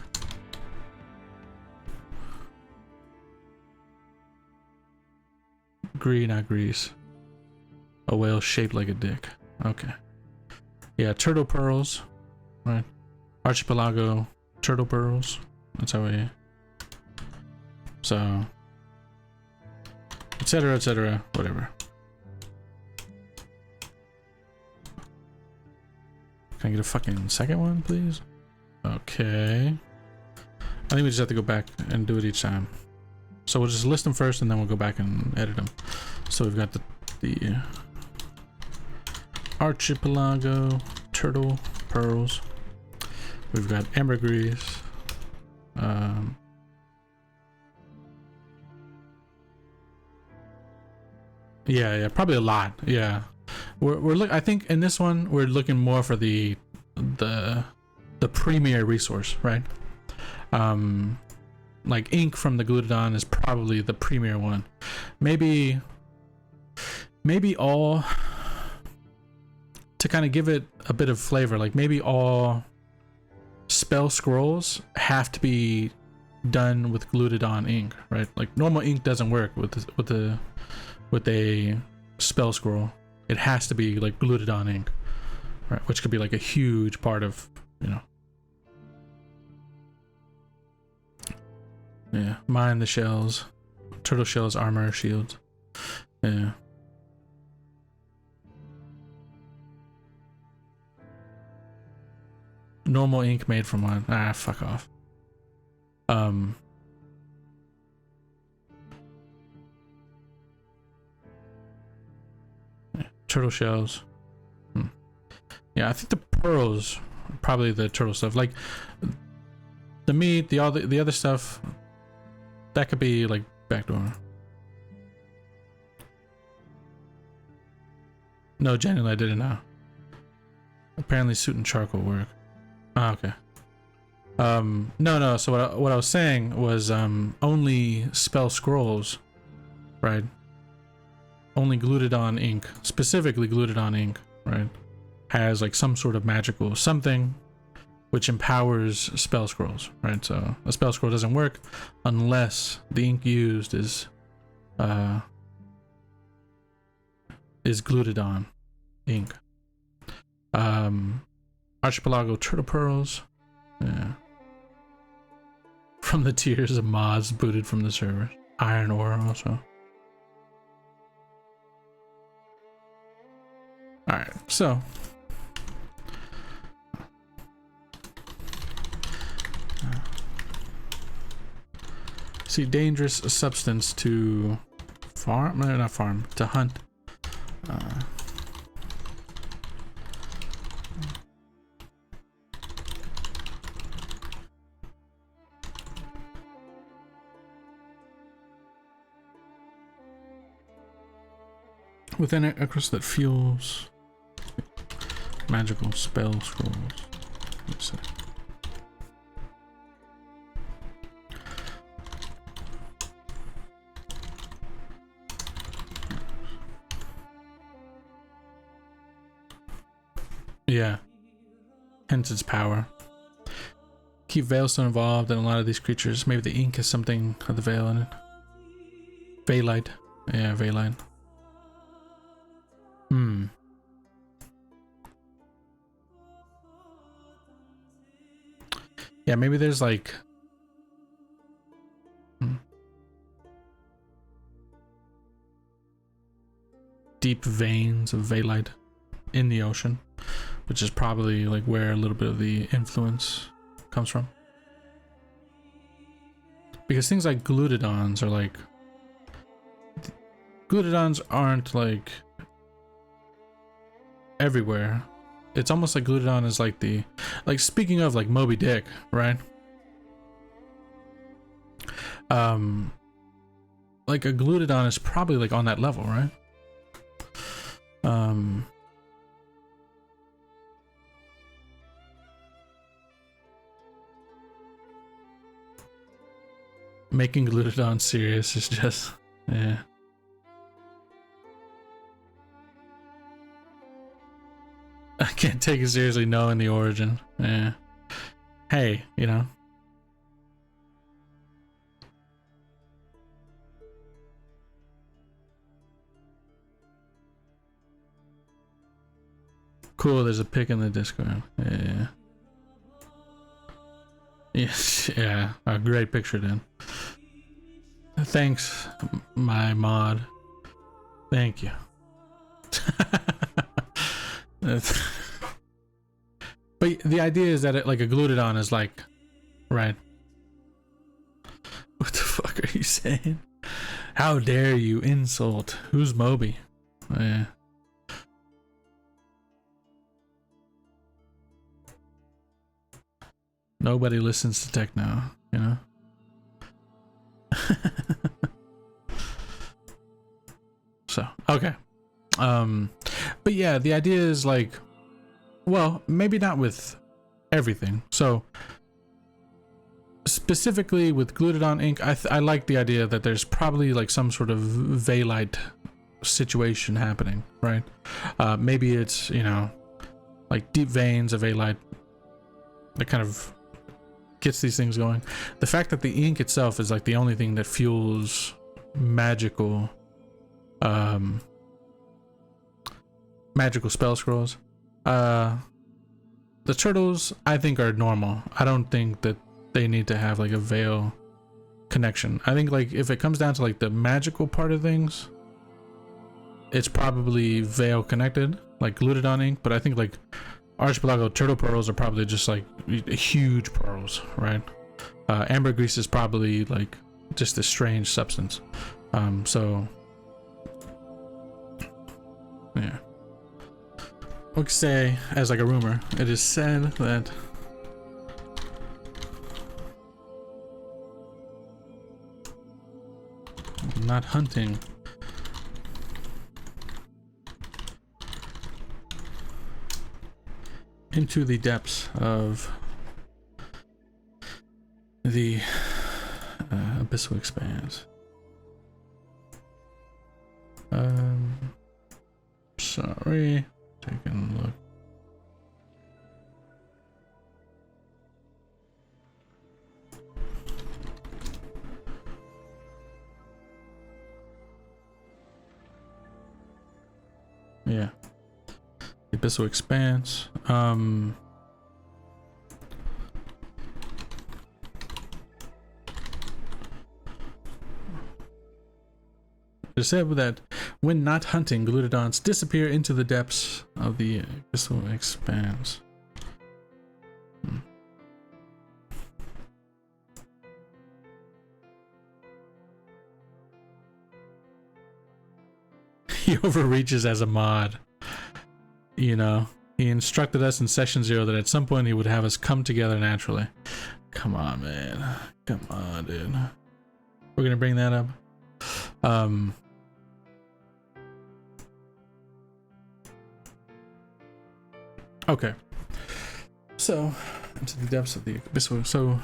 Speaker 1: Not grease. A whale shaped like a dick. Okay. Yeah, turtle pearls. Right. Archipelago turtle pearls. That's how we. So. Etc. Etc. Whatever. Can I get a fucking second one, please? Okay. I think we just have to go back and do it each time. So we'll just list them first and then we'll go back and edit them. So we've got the archipelago turtle pearls. We've got ambergris. Yeah, probably a lot. Yeah, I think in this one we're looking more for the premier resource, right? Like ink from the glutodon is probably the premier one. Maybe all, to kind of give it a bit of flavor, like maybe all spell scrolls have to be done with glutodon ink, right? Like normal ink doesn't work with a spell scroll. It has to be like glutodon ink, right? Which could be like a huge part of, you know. Yeah, mine the shells, turtle shells, armor, shields. Yeah. Normal ink made from one. Fuck off. Yeah, turtle shells. Yeah, I think the pearls are probably the turtle stuff. Like the meat, the other stuff. That could be like backdoor. No, genuinely, I didn't know. Apparently, suit and charcoal work. Ah, okay. No. So what I was saying was only spell scrolls, right? Only Glutadon ink, specifically Glutadon ink, right, has like some sort of magical something which empowers spell scrolls, right? So a spell scroll doesn't work unless the ink used is Glutadon ink. Archipelago turtle pearls, yeah. From the tiers of mods booted from the server. Iron ore also. Alright, so see, dangerous substance to farm, no, not farm, to hunt. Within Ekros that fuels magical spell scrolls. Let's see. Yeah, hence its power. Keep Veilstone involved in a lot of these creatures. Maybe the ink has something of the Veil in it. Veilite. Yeah, Veilite. Yeah, maybe there's like deep veins of Veilite in the ocean, which is probably like where a little bit of the influence comes from. Because things like Glutadons are like... Glutadons aren't like everywhere. It's almost like Glutadon is like the... Like, speaking of like Moby Dick, right? Like a Glutadon is probably like on that level, right? Making Glutadon serious is just... Yeah. I can't take it seriously knowing the origin. Yeah. Hey, you know. Cool, there's a pic in the Discord. Yeah. Yes, yeah. A great picture, then. Thanks, my mod. Thank you. But the idea is that it, like a Glutadon is like, right? What the fuck are you saying? How dare you insult? Who's Moby? Yeah. Nobody listens to techno, you know? So, okay. But yeah, the idea is like, well, maybe not with everything. So specifically with Glutadon ink, I like the idea that there's probably like some sort of Veilite situation happening, right? Maybe it's, you know, like deep veins of Veilite that kind of gets these things going. The fact that the ink itself is like the only thing that fuels magical magical spell scrolls. The turtles I think are normal. I don't think that they need to have like a veil connection. I think like if it comes down to like the magical part of things, it's probably veil connected, like Glutadon ink. But I think like Archipelago turtle pearls are probably just like huge pearls, right? Ambergris is probably like just a strange substance. So yeah. We could say, as like a rumor, it is said that not hunting into the depths of the abyssal expanse. Sorry, taking a look. Yeah, the abyssal expanse. It said that when not hunting, glutodonts disappear into the depths of the abyssal expanse. He overreaches as a mod. You know, he instructed us in session 0 that at some point he would have us come together naturally. Come on, man. Come on, dude. We're gonna bring that up. Okay. So, into the depths of the abyssal. So,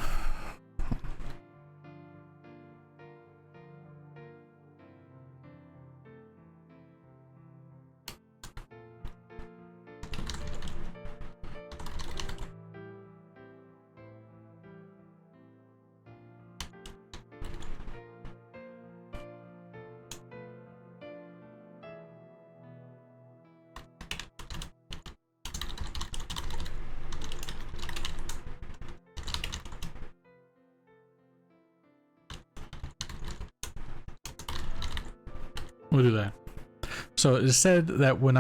Speaker 1: we'll do that. So it is said that when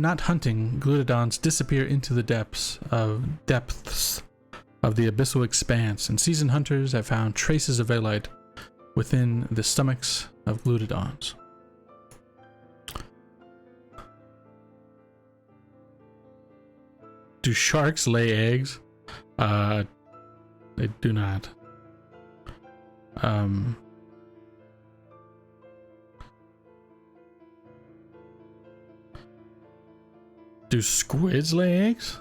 Speaker 1: not hunting, glutodonts disappear into the depths of the abyssal expanse, and seasoned hunters have found traces of aelite within the stomachs of glutodonts. Do sharks lay eggs? They do not. Do squids lay eggs?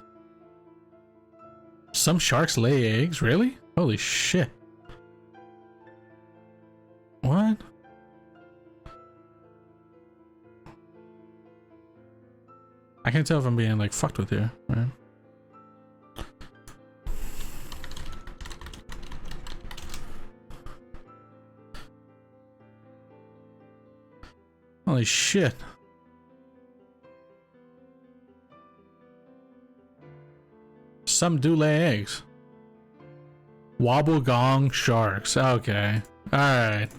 Speaker 1: Some sharks lay eggs? Really? Holy shit. What? I can't tell if I'm being like fucked with here, right? Holy shit. Some do lay eggs. Wobblegong sharks. Okay. Alright.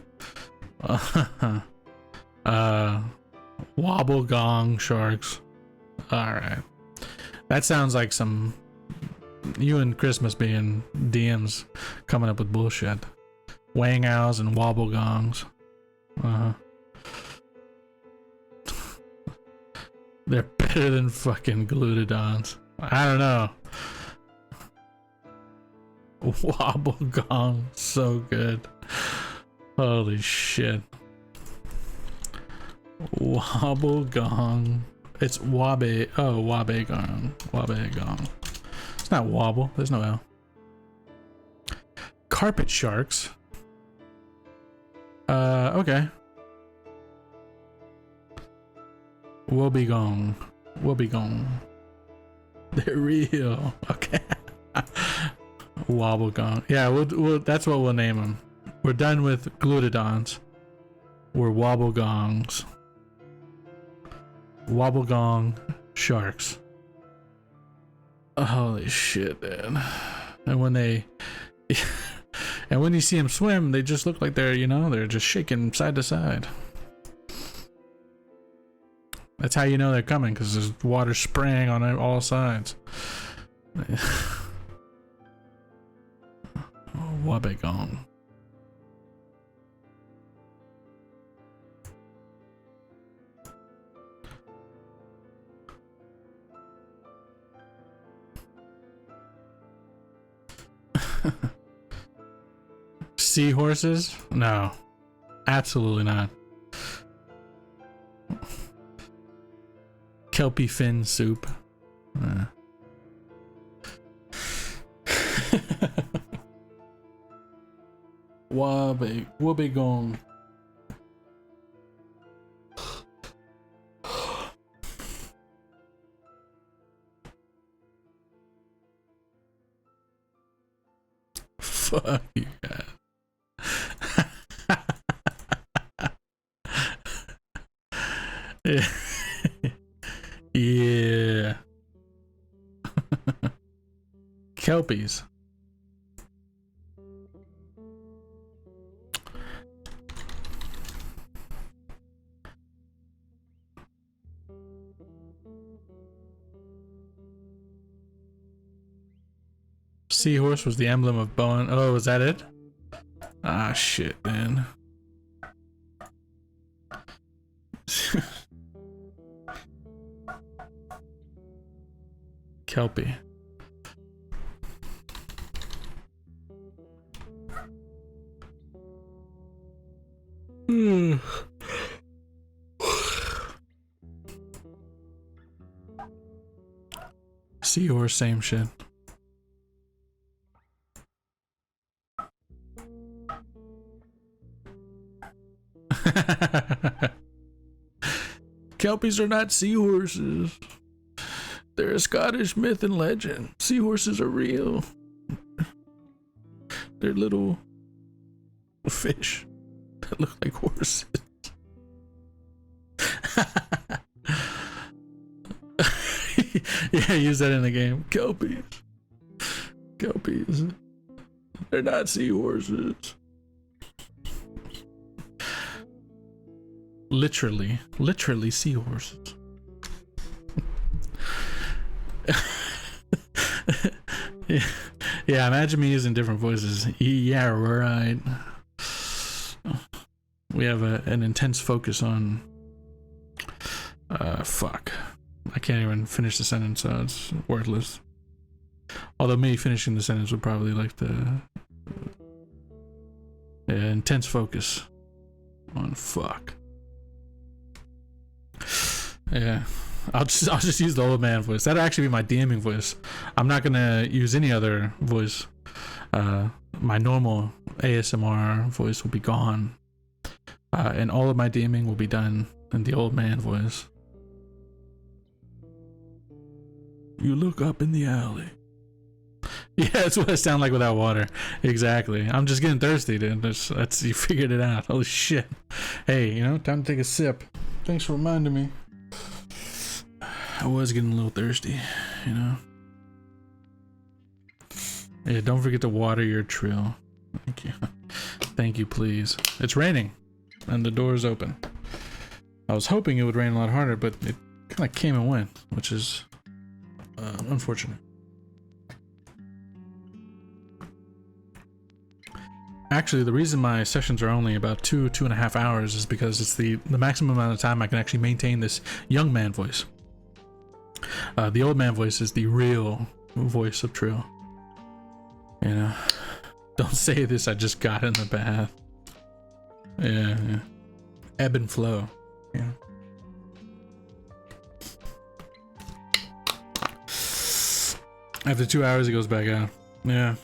Speaker 1: Wobblegong sharks. Alright. That sounds like some... You and Chris must be in DMs coming up with bullshit. Wang owls and wobblegongs. They're better than fucking glutodons. I don't know. Wobblegong, so good. Holy shit. Wobblegong. It's wabbe. Oh, wabbegong. Wabbegong. It's not wobble. There's no L. Carpet sharks. Okay. Wobbegong. Wobbegong. They're real. Okay. Wobblegong. Yeah, we'll that's what we'll name them. We're done with glutodons. We're wobblegongs. Wobblegong sharks. Holy shit, man. And when they and when you see them swim, they just look like they're, you know, they're just shaking side to side. That's how you know they're coming, because there's water spraying on all sides. Wobbegong. Seahorses? No. Absolutely not. Kelpie fin soup. Wobbegong. Fuck you guys. Yeah. Kelpies. Seahorse was the emblem of Bowen. Oh, was that it? Ah, shit, man. Kelpie. Seahorse, same shit. Kelpies are not seahorses. They're a Scottish myth and legend. Seahorses are real. They're little fish that look like horses. Yeah, use that in the game. Kelpies. Kelpies. They're not seahorses. Literally seahorses. Yeah, imagine me using different voices. Yeah, right. We have an intense focus on fuck. I can't even finish the sentence, so it's worthless. Although me finishing the sentence would probably like the intense focus on fuck. Yeah, I'll just use the old man voice. That'll actually be my DMing voice. I'm not gonna use any other voice. My normal ASMR voice will be gone, and all of my DMing will be done in the old man voice. You look up in the alley. Yeah, that's what I sound like without water. Exactly. I'm just getting thirsty, dude. That's you figured it out. Holy shit. Hey, you know, time to take a sip. Thanks for reminding me. I was getting a little thirsty, you know. Yeah, don't forget to water your trill. Thank you. Thank you, please. It's raining, and the door is open. I was hoping it would rain a lot harder, but it kind of came and went, which is unfortunate. Actually, the reason my sessions are only about 2.5 hours is because it's the maximum amount of time I can actually maintain this young man voice. The old man voice is the real voice of Trill. You know, don't say this, I just got in the bath. Yeah. Ebb and flow. Yeah. After 2 hours, it goes back out. Yeah.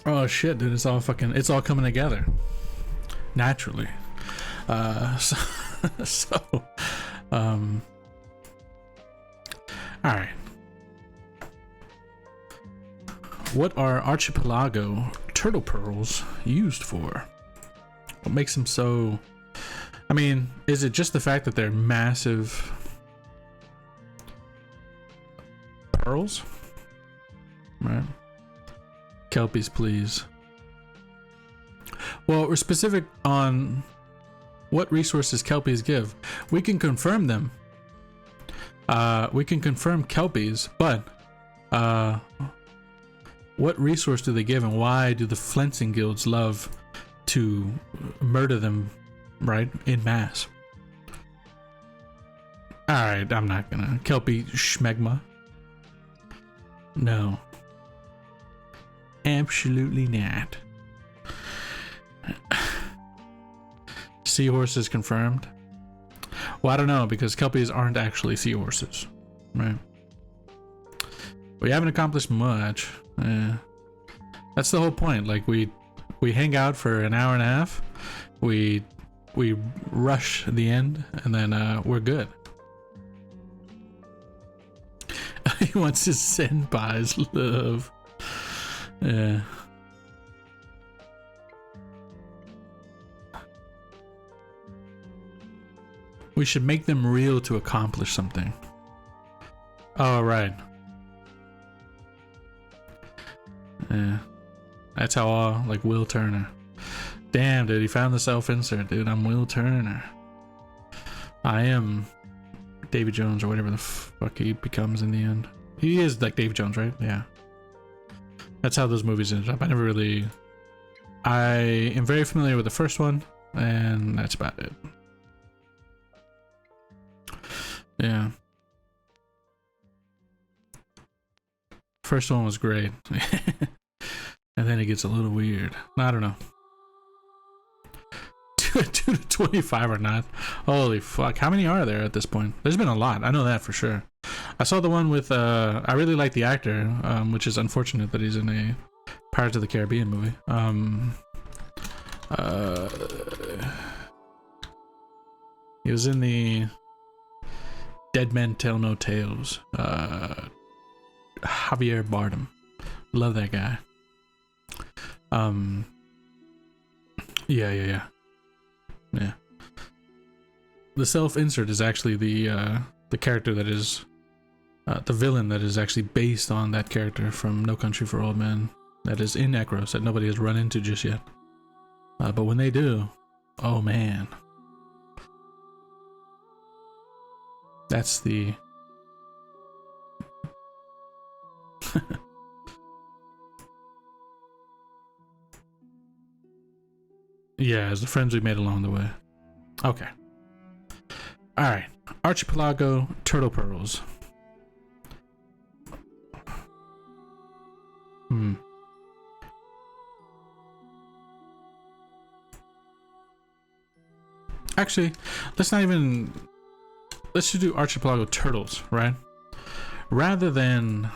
Speaker 1: Oh shit, dude! It's all coming together naturally. All right. What are archipelago turtle pearls used for? What makes them so? I mean, is it just the fact that they're massive pearls? Right. Kelpies, please. Well, we're specific on what resources Kelpies give. We can confirm them. We can confirm Kelpies, but what resource do they give, and why do the fencing guilds love to murder them, right, in mass? Alright, I'm not gonna. Kelpie schmegma. No. Absolutely not. Seahorses confirmed. Well, I don't know, because Kelpies aren't actually seahorses, right? We haven't accomplished much. That's the whole point. Like we hang out for an hour and a half, we rush the end, and then we're good. He wants his senpai's love. Yeah. We should make them real to accomplish something. Oh, right. Yeah. That's how all, like, Will Turner. Damn, dude, he found the self-insert, dude. I'm Will Turner. I am Davy Jones, or whatever the fuck he becomes in the end. He is like Davy Jones, right? Yeah. That's how those movies ended up. I am very familiar with the first one, and that's about it. Yeah. First one was great. And then it gets a little weird. I don't know. 2 to 25 or not. Holy fuck. How many are there at this point? There's been a lot. I know that for sure. I saw the one with, I really like the actor, which is unfortunate that he's in a Pirates of the Caribbean movie. He was in the Dead Men Tell No Tales. Javier Bardem. Love that guy. Yeah. The self-insert is actually the character that is the villain that is actually based on that character from No Country for Old Men that is in Ekros that nobody has run into just yet. But when they do, oh man. That's the yeah, as the friends we made along the way. Okay. Alright. Archipelago Turtle Pearls. Actually, let's just do Archipelago Turtles, right? Rather than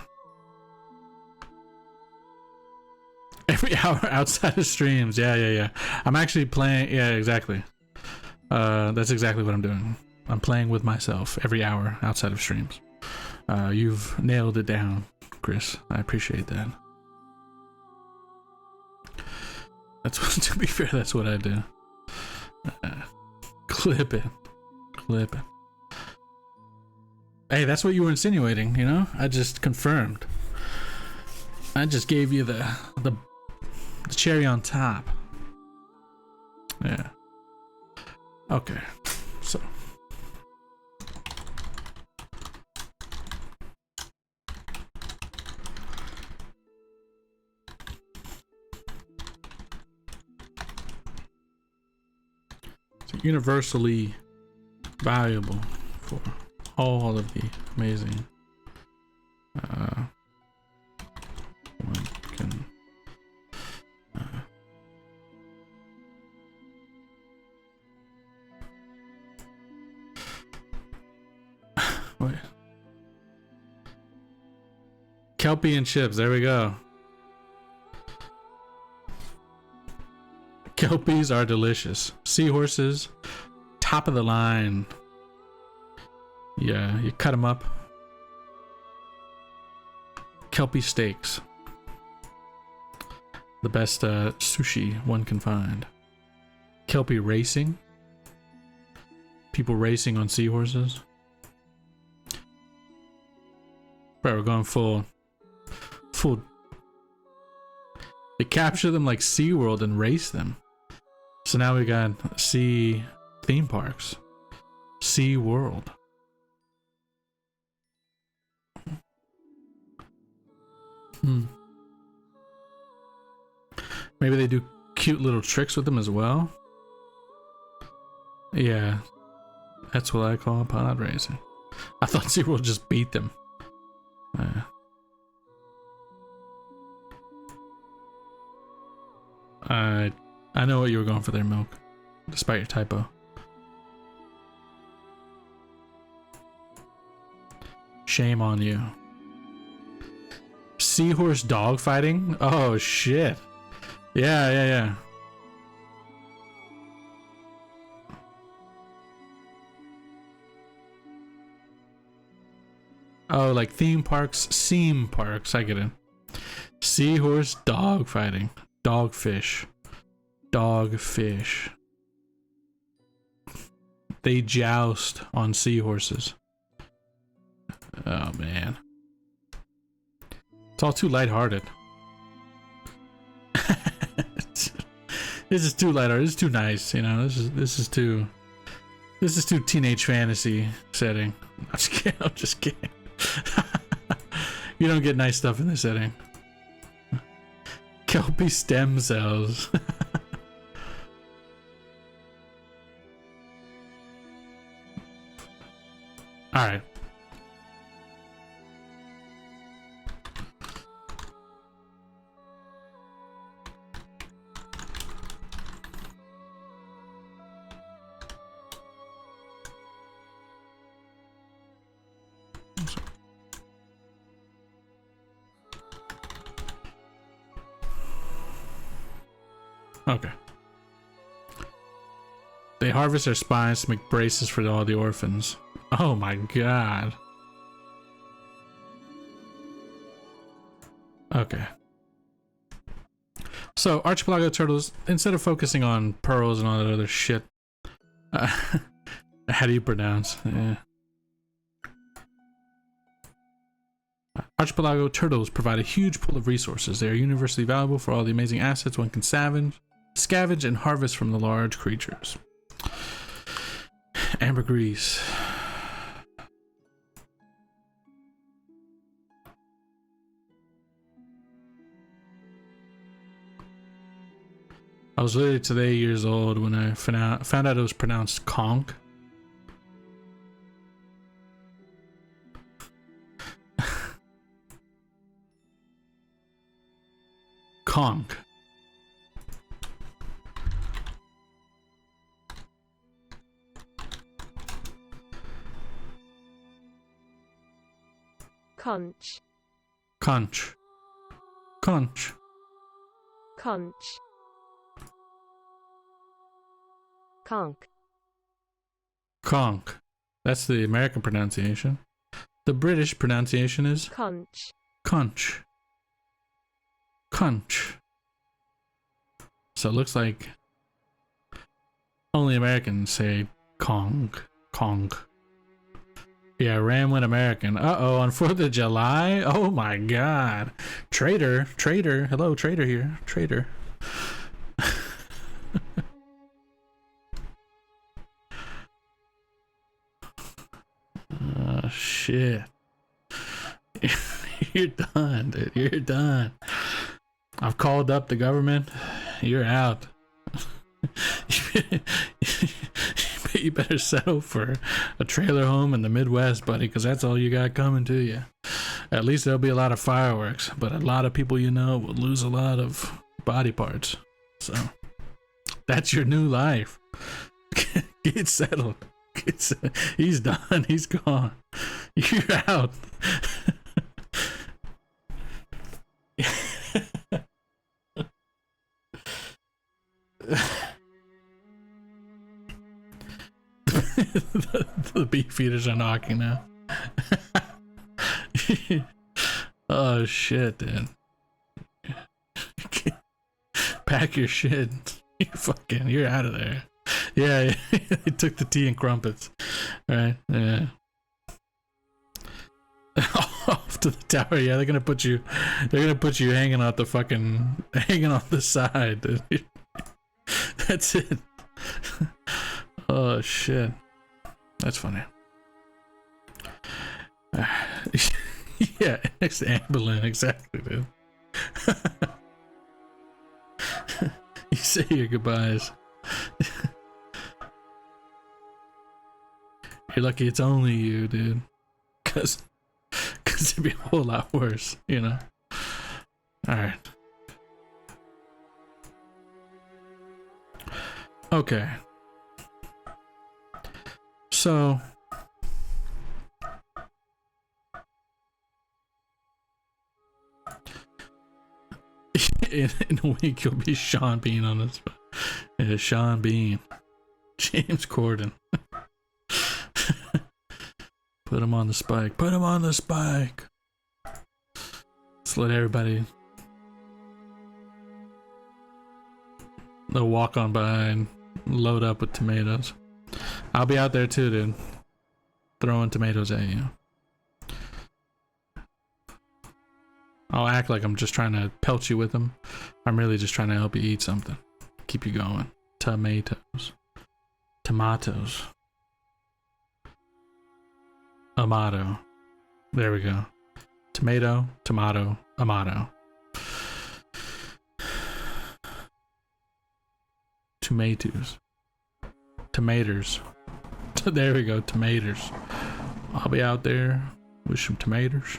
Speaker 1: every hour outside of streams. Yeah. I'm actually playing. Yeah, exactly. That's exactly what I'm doing. I'm playing with myself every hour outside of streams. You've nailed it down, Chris. I appreciate that. That's what, to be fair, that's what I do. Clip it. Hey, that's what you were insinuating, you know? I just confirmed. I just gave you the cherry on top. Yeah. Okay. So. It's universally valuable for all of the amazing one can wait. Kelpie and chips, there we go. Kelpies are delicious. Seahorses, top of the line. Yeah, you cut them up. Kelpie steaks. The best sushi one can find. Kelpie racing. People racing on seahorses. Bro, we're going full. They capture them like SeaWorld and race them. So now we got sea theme parks. SeaWorld. Maybe they do cute little tricks with them as well. Yeah. That's what I call pod racing. I thought SeaWorld just beat them. I know what you were going for there, Milk. Despite your typo. Shame on you. Seahorse dog fighting? Oh shit. Yeah. Oh, like theme parks, seam parks. I get it. Seahorse dog fighting. Dogfish. Dogfish. They joust on seahorses. Oh man. It's all too lighthearted. This is too lighthearted. This is too nice, you know. This is too teenage fantasy setting. I'm just kidding. You don't get nice stuff in this setting. Kelpie stem cells. All right. Okay. They harvest their spines to make braces for all the orphans. Oh my god. Okay. So, archipelago turtles, instead of focusing on pearls and all that other shit, how do you pronounce? Yeah. Archipelago turtles provide a huge pool of resources. They are universally valuable for all the amazing assets one can scavenge and harvest from the large creatures. Ambergris. I was literally today years old when I found out it was pronounced conch. Conch.
Speaker 3: Conch.
Speaker 1: Conch. Conch.
Speaker 3: Conch. Conch.
Speaker 1: Conch. That's the American pronunciation. The British pronunciation is
Speaker 3: Conch.
Speaker 1: conch. Conch. So it looks like only Americans say conch. Conch. Yeah, Ram went American. Uh-oh, on 4th of July? Oh my god. Traitor. Hello, traitor here. Traitor. Oh, shit. You're done, dude. You're done. I've called up the government. You're out. You better settle for a trailer home in the Midwest, buddy, because that's all you got coming to you. At least there'll be a lot of fireworks, but a lot of people you know will lose a lot of body parts. So that's your new life. Get settled. He's done. He's gone. You're out. the beef eaters are knocking now. Oh shit, dude. Pack your shit. You're out of there. Yeah, they took the tea and crumpets. Alright, yeah. Off to the tower. Yeah, they're gonna put you hanging on the side, dude. That's it. Oh shit. That's funny. Yeah, next to Amberlin, exactly, dude. You say your goodbyes. You're lucky it's only you, dude. Cause it'd be a whole lot worse, you know? Alright. Okay. So in a week you'll be Sean Bean on this. Yeah, Sean Bean, James Corden. Put him on the spike. Put him on the spike. Let's let everybody. They'll walk on by and load up with tomatoes. I'll be out there too, dude. Throwing tomatoes at you. I'll act like I'm just trying to pelt you with them. I'm really just trying to help you eat something. Keep you going. Tomatoes. Tomatoes. Amato. There we go. Tomato, tomato, amato. Tomatoes. Tomatoes. There we go, tomatoes. I'll be out there with some tomatoes.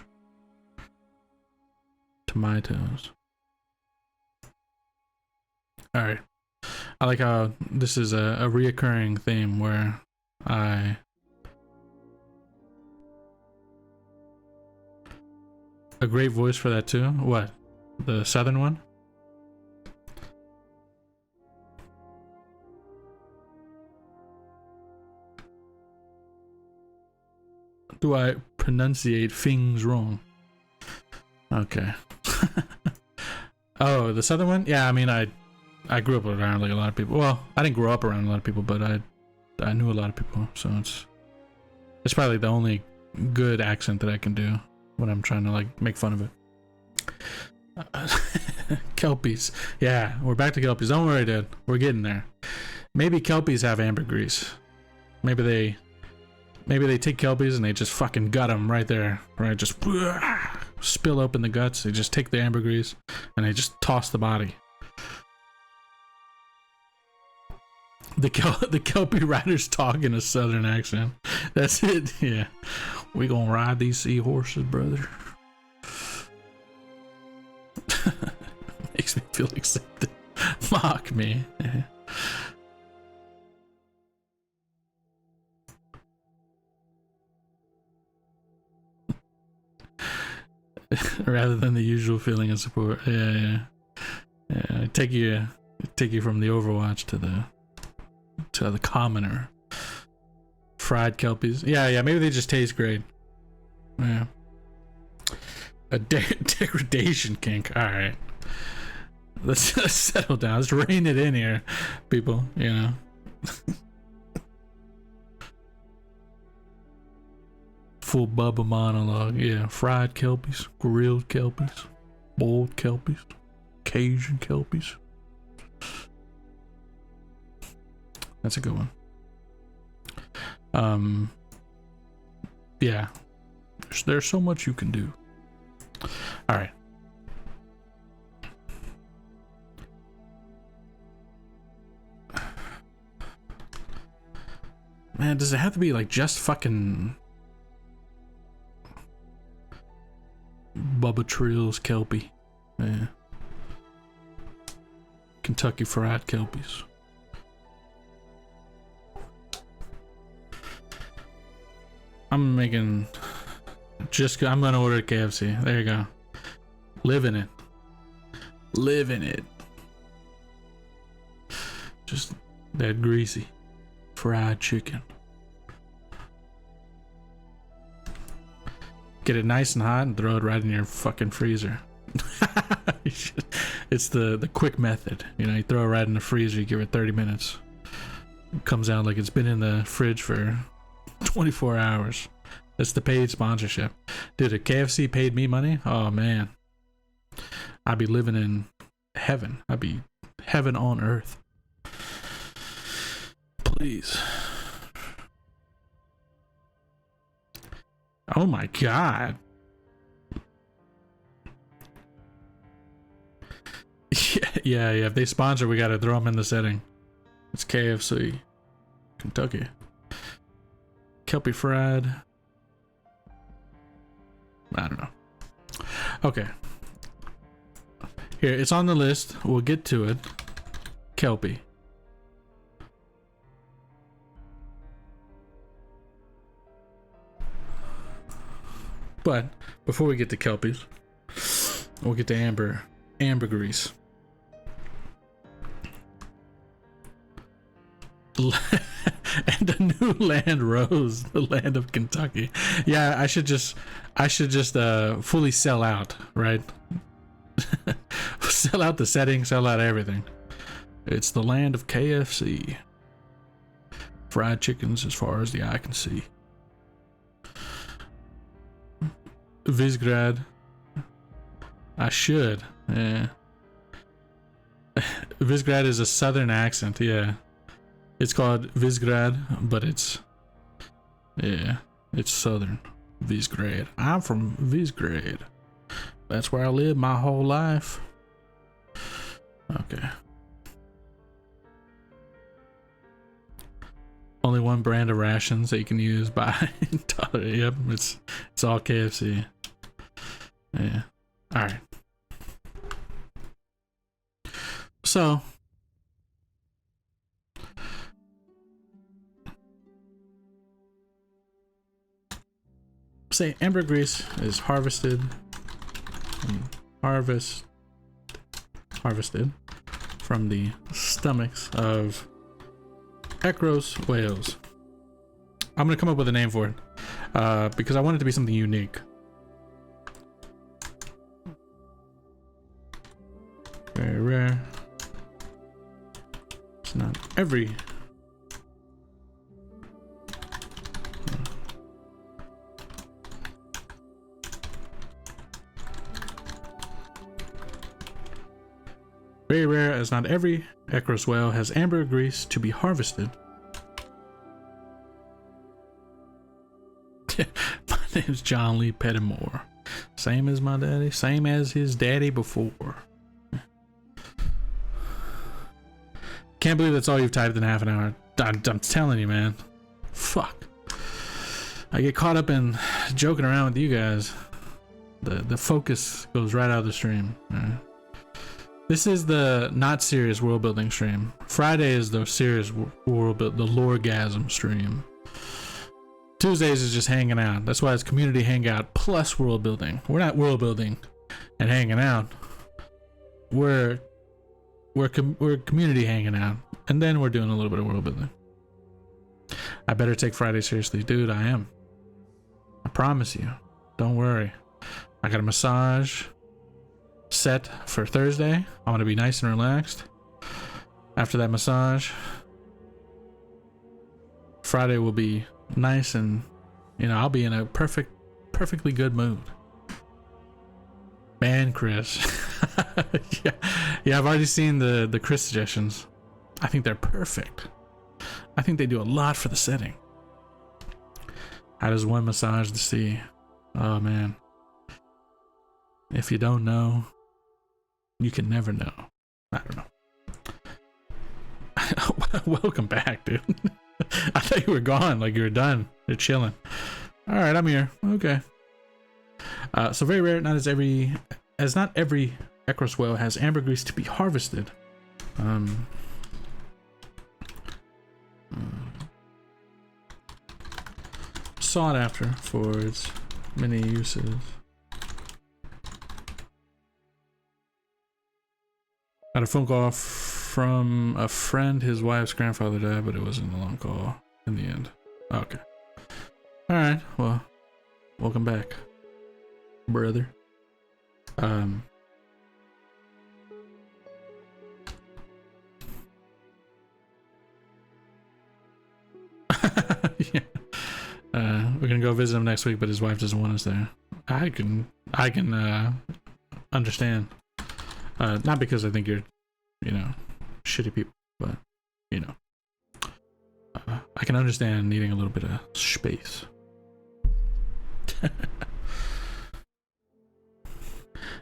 Speaker 1: Tomatoes. Alright. I like how this is a reoccurring theme where I a great voice for that too. What? The southern one? Do I pronunciate things wrong? Okay. Oh, the southern one? Yeah, I mean, I grew up around like a lot of people. Well, I didn't grow up around a lot of people, but I knew a lot of people, so it's probably the only good accent that I can do when I'm trying to like make fun of it. Kelpies. Yeah, we're back to Kelpies. Don't worry, dude. We're getting there. Maybe Kelpies have ambergris. Maybe they take Kelpies and they just fucking gut them right there. Right? Just spill open the guts. They just take the ambergris and they just toss the body. The Kelpie riders talk in a southern accent. That's it. Yeah. We gonna ride these seahorses, brother. Makes me feel accepted. Mock me. Yeah. Rather than the usual feeling of support. Yeah. Take you from the Overwatch to the commoner. Fried Kelpies. Yeah, maybe they just taste great. Yeah. A degradation kink. Alright. Let's settle down. Let's rein it in here, people, you know. Full Bubba monologue. Yeah, fried Kelpies, grilled Kelpies, boiled Kelpies, Cajun Kelpies. That's a good one. Yeah. There's so much you can do. All right. Man, does it have to be like just fucking Bubba Trill's Kelpie? Yeah. Kentucky Fried Kelpies. I'm gonna order KFC. There you go. Living it. Just that greasy fried chicken. Get it nice and hot and throw it right in your fucking freezer. It's the quick method. You know, you throw it right in the freezer, you give it 30 minutes. It comes out like it's been in the fridge for 24 hours. That's the paid sponsorship. Dude, if KFC paid me money, oh man, I'd be living in heaven. I'd be heaven on earth. Please. Oh my god. Yeah. If they sponsor, we gotta throw them in the setting. It's KFC. Kentucky. Kelpie fried. I don't know. Okay. Here, it's on the list. We'll get to it. Kelpie. But before we get to Kelpies, we'll get to ambergris. And a new land rose, the land of Kentucky. Yeah, I should just fully sell out, right? Sell out the setting, sell out everything. It's the land of KFC. Fried chickens as far as the eye can see. Visgrad. I should. Yeah. Visgrad is a southern accent, yeah. It's called Visgrad, but it's southern. Visgrad. I'm from Visgrad. That's where I lived my whole life. Okay. Only one brand of rations that you can use by yep, it's all KFC. Yeah. Alright. So say ambergris is harvested from the stomachs of Ekros whales. I'm gonna come up with a name for it because I want it to be something unique. Very rare. It's not every very rare, as not every Ekros whale has ambergris to be harvested. My name's John Lee Pettimore. Same as my daddy, same as his daddy before. Can't believe that's all you've typed in half an hour. I'm telling you, man. Fuck. I get caught up in joking around with you guys. The focus goes right out of the stream. This is the not serious world building stream. Friday is the serious world build, the loregasm stream. Tuesdays is just hanging out. That's why it's community hangout plus world building. We're not world building and hanging out. We're community hanging out, and then we're doing a little bit of world building. I better take Friday seriously, dude. I am. I promise you. Don't worry. I got a massage set for Thursday. I want to be nice and relaxed. After that massage, Friday will be nice and, you know, I'll be in a perfectly good mood. Man, Chris. yeah, I've already seen the Chris suggestions. I think they're perfect. I think they do a lot for the setting. How does one massage the sea? Oh man. If you don't know, you can never know. I don't know. Welcome back, dude. I thought you were gone, like you were done. You're chilling. All right, I'm here. Okay. So very rare, not every Ekros whale has ambergris to be harvested. Sought after for its many uses. Got a phone call from a friend. His wife's grandfather died, but it wasn't a long call in the end. Okay. All right. Well, welcome back, brother. Yeah. We're gonna go visit him next week, but his wife doesn't want us there. I can understand. Not because I think you're, you know, shitty people, but you know, I can understand needing a little bit of space.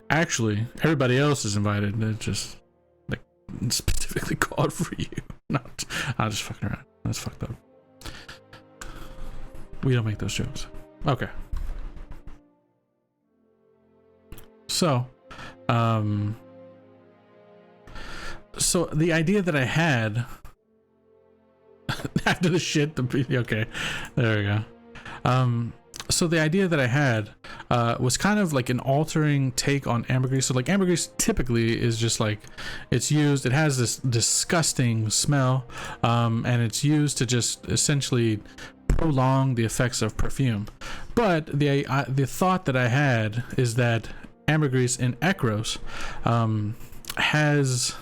Speaker 1: Actually, everybody else is invited. They're just like specifically called for you. Not, I'm just fucking around. That's fucked up. We don't make those jokes. Okay. So, so the idea that I had after the shit, okay, there we go. so the idea that I had was kind of like an altering take on ambergris. So like ambergris typically is just like it has this disgusting smell, and it's used to just essentially prolong the effects of perfume. But the thought that I had is that ambergris in Ekros has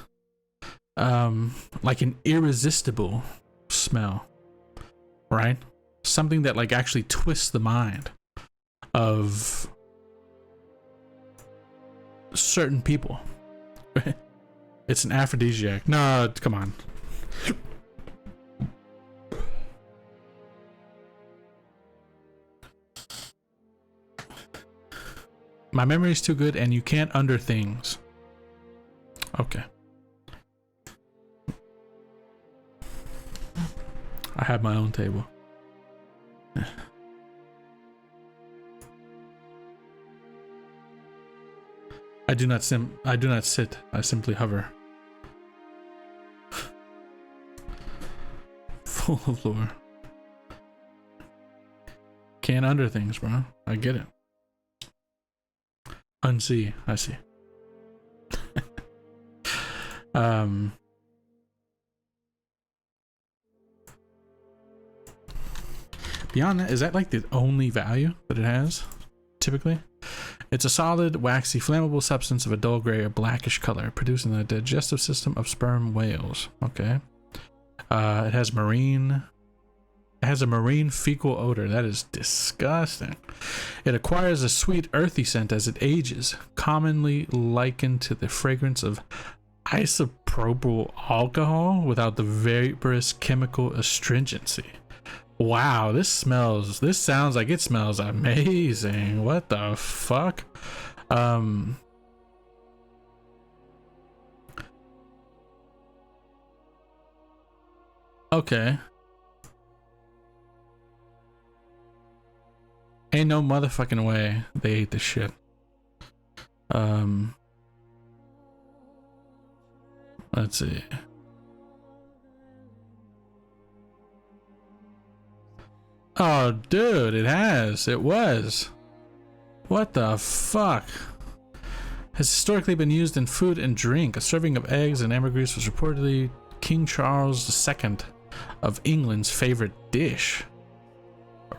Speaker 1: like an irresistible smell, right? Something that like actually twists the mind of certain people. It's an aphrodisiac. No, come on. My memory's too good and you can't under things. Okay. I have my own table. I do not sit. I simply hover. Full of lore. Can't under things, bro. I get it. Unsee. I see. Beyond that, is that like the only value that it has? Typically, it's a solid, waxy, flammable substance of a dull gray or blackish color, produced in the digestive system of sperm whales. Okay. It has a marine fecal odor. That is disgusting. It acquires a sweet, earthy scent as it ages, commonly likened to the fragrance of isopropyl alcohol without the vaporous chemical astringency. Wow, this sounds like it smells amazing. What the fuck? Okay. Ain't no motherfucking way they ate this shit. Let's see. Oh, dude, it was. What the fuck? Has historically been used in food and drink. A serving of eggs and ambergris was reportedly King Charles II of England's favorite dish.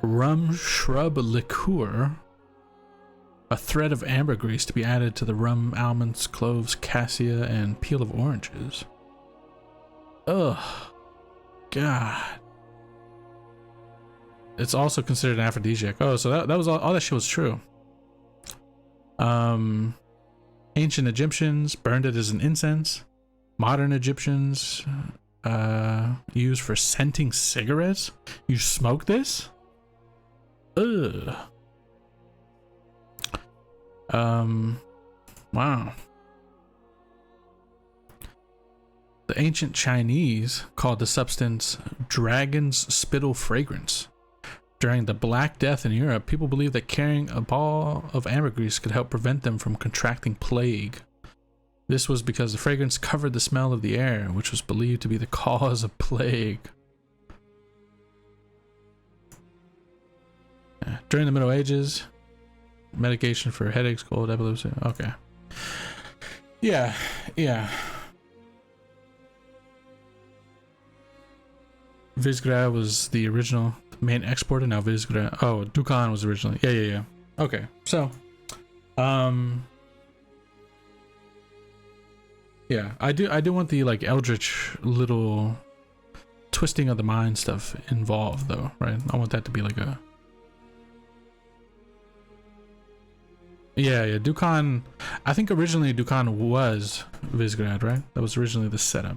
Speaker 1: Rum shrub liqueur. A thread of ambergris to be added to the rum, almonds, cloves, cassia, and peel of oranges. Ugh. God. It's also considered an aphrodisiac. Oh, so that was all that shit was true. Ancient Egyptians burned it as an incense. Modern Egyptians used for scenting cigarettes. You smoke this? Ugh. Wow. The ancient Chinese called the substance dragon's spittle fragrance. During the Black Death in Europe, people believed that carrying a ball of ambergris could help prevent them from contracting plague. This was because the fragrance covered the smell of the air, which was believed to be the cause of plague. During the Middle Ages, medication for headaches, cold, epilepsy. Okay. Yeah. Visegrad was the original main exporter. Now Visegrad. Oh, Dukan was originally. Yeah. Okay. So, yeah, I do want the like eldritch little twisting of the mind stuff involved though, right? I want that to be like a yeah. Dukan. I think originally Dukan was Visegrad, right? That was originally the setup.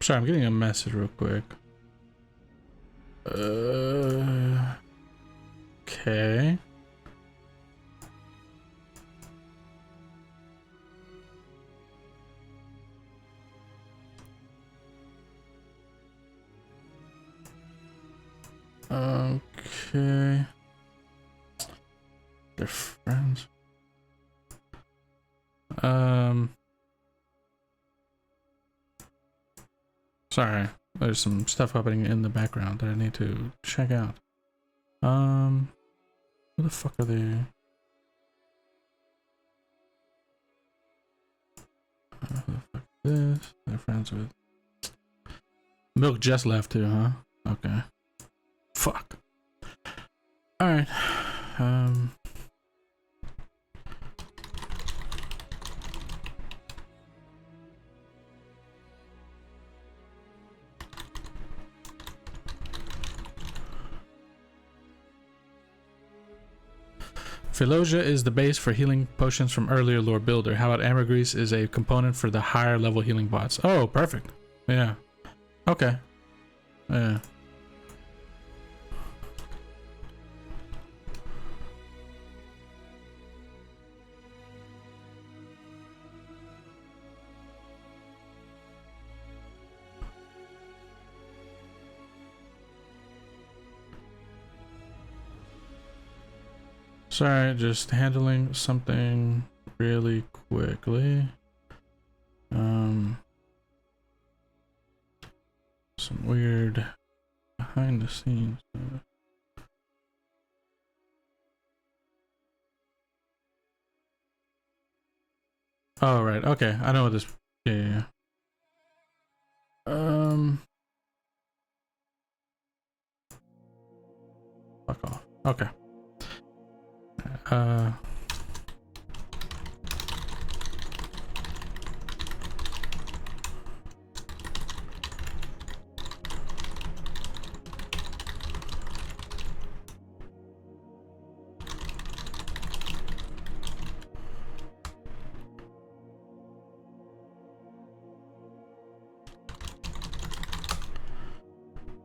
Speaker 1: Sorry, I'm getting a message real quick. Okay. Okay. They're friends. Sorry. There's some stuff happening in the background that I need to check out. Who the fuck are they? Who the fuck is this? They're friends with. Milk just left too, huh? Okay. Fuck. Alright. Philosia is the base for healing potions from earlier lore builder. How about ambergris is a component for the higher level healing bots? Oh, perfect. Yeah. Okay. Yeah. Sorry, just handling something really quickly. Some weird behind the scenes stuff. Oh, right. Okay. I know what this. Yeah. Fuck off. Okay.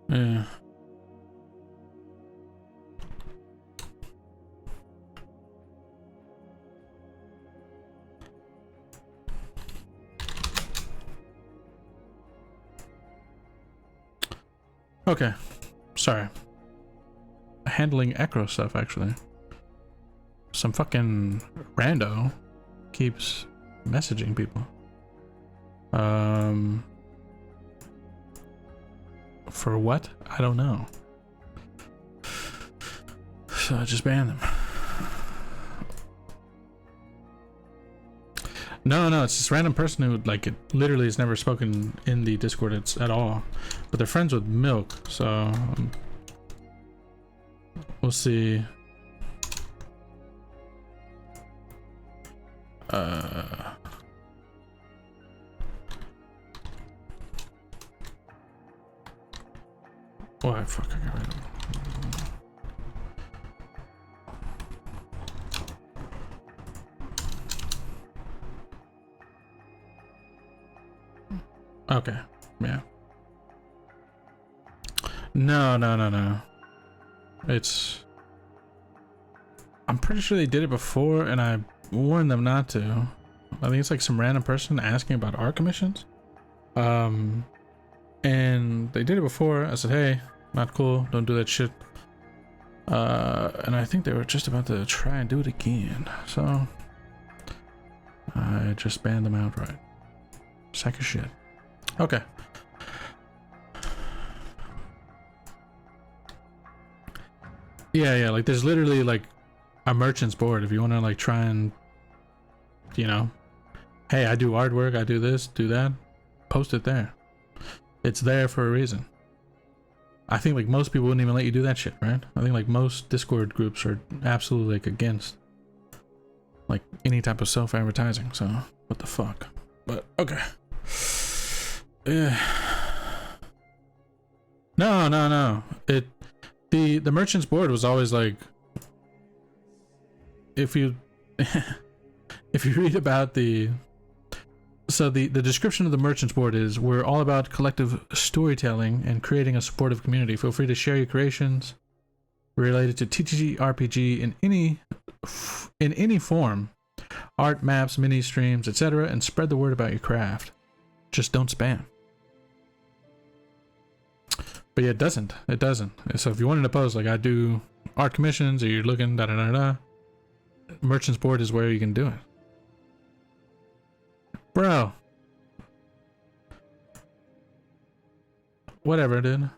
Speaker 1: Yeah. Okay. Sorry. Handling Ekros stuff, actually. Some fucking rando keeps messaging people. For what? I don't know. So I just banned them. No, it's this random person who, like, it literally has never spoken in the Discord at all. But they're friends with Milk, so we'll see. Why fuck I got rid of him. Okay, yeah. No. It's... I'm pretty sure they did it before and I warned them not to. I think it's like some random person asking about art commissions. And they did it before. I said, hey, not cool, don't do that shit. And I think they were just about to try and do it again. So I just banned them outright. Sack of shit. Okay. Yeah, like there's literally like a merchant's board if you want to like try and, you know, hey, I do artwork, I do this, do that, post it there. It's there for a reason. I think like most people wouldn't even let you do that shit, right? I think like most Discord groups are absolutely like against like any type of self-advertising, so what the fuck. But okay. No. The merchant's board was always like, if you if you read about the description of the merchant's board is, we're all about collective storytelling and creating a supportive community. Feel free to share your creations related to TTG RPG in any form, art, maps, mini streams, etc., and spread the word about your craft. Just don't spam. But yeah, it doesn't. It doesn't. So if you wanted to post, like I do art commissions, or you're looking, da da da da, Merchant's Board is where you can do it. Bro. Whatever, dude.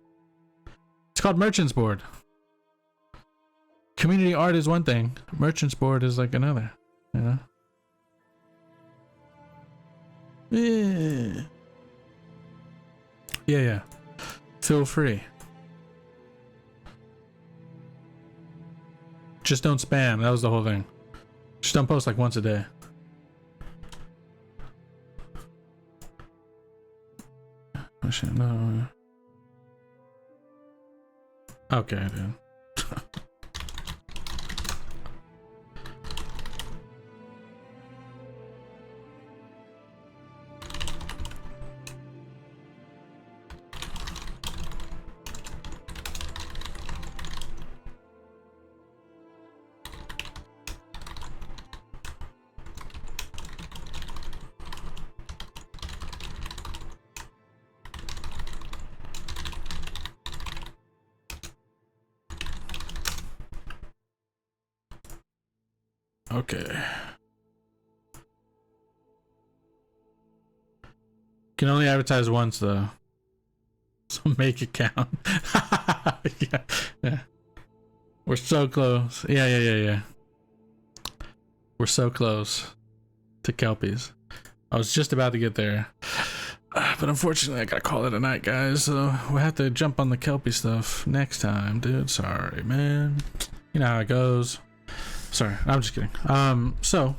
Speaker 1: It's called Merchant's Board. Community art is one thing. Merchant's Board is like another. You know? Yeah. Yeah. Feel free. Just don't spam. That was the whole thing. Just don't post like once a day. Oh shit, no. Okay, dude. Okay. Can only advertise once though. So make it count. Yeah. We're so close. Yeah. We're so close to Kelpies. I was just about to get there. But unfortunately I gotta call it a night, guys. So we'll have to jump on the Kelpie stuff next time, dude. Sorry, man. You know how it goes. Sorry, I'm just kidding. So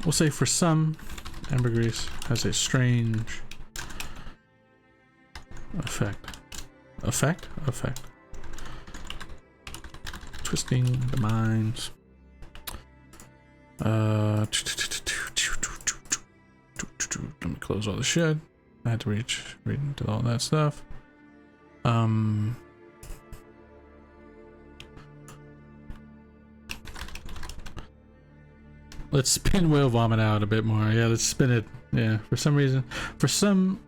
Speaker 1: we'll say for some, ambergris has a strange effect. Effect? Twisting the minds. Let me close all the shit. I had to read into all that stuff. Let's spin whale vomit out a bit more. Yeah, let's spin it. Yeah, for some reason. For some,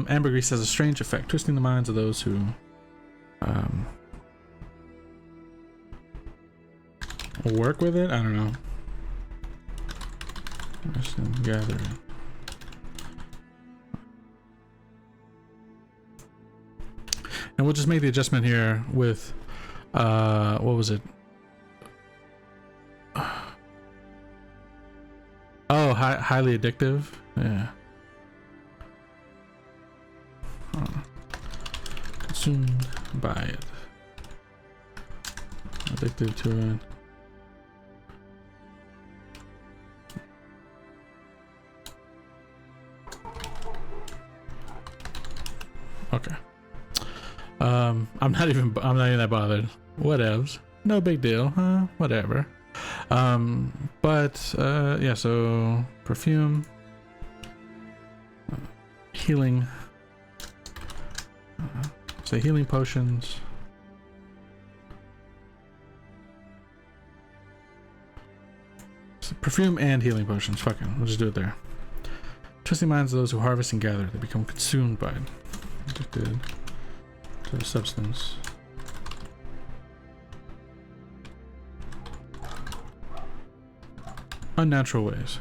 Speaker 1: ambergris has a strange effect, twisting the minds of those who work with it. I don't know. Gather. And we'll just make the adjustment here with what was it? Oh, highly addictive. Yeah. Consumed by it. Addicted to it. Okay. I'm not even that bothered. Whatevs. No big deal, huh? Whatever. Yeah, so perfume, healing, say healing potions, so perfume and healing potions. Fucking, we'll just do it there. Twisting minds of those who harvest and gather, they become consumed by it, addicted to the substance. Unnatural ways.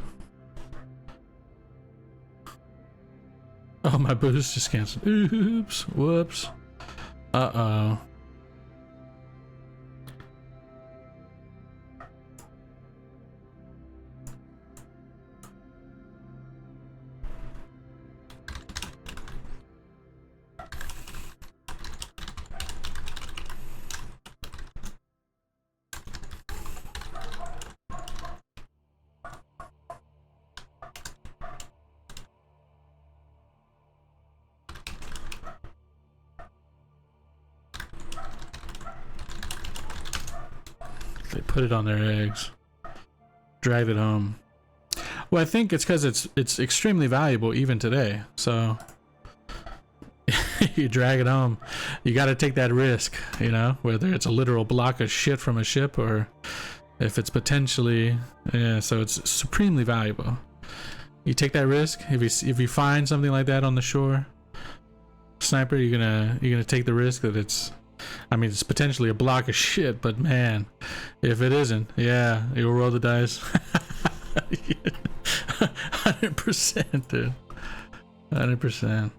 Speaker 1: Oh, my boost just canceled. Oops. Whoops. Uh-oh. They put it on their eggs. Drive it home. Well, I think it's because it's extremely valuable even today. So you drag it home. You got to take that risk, you know, whether it's a literal block of shit from a ship or if it's potentially, yeah. So it's supremely valuable. You take that risk if you find something like that on the shore, sniper. You're gonna take the risk that it's. I mean, it's potentially a block of shit, but man, if it isn't, yeah, you'll roll the dice. 100%, dude. 100%.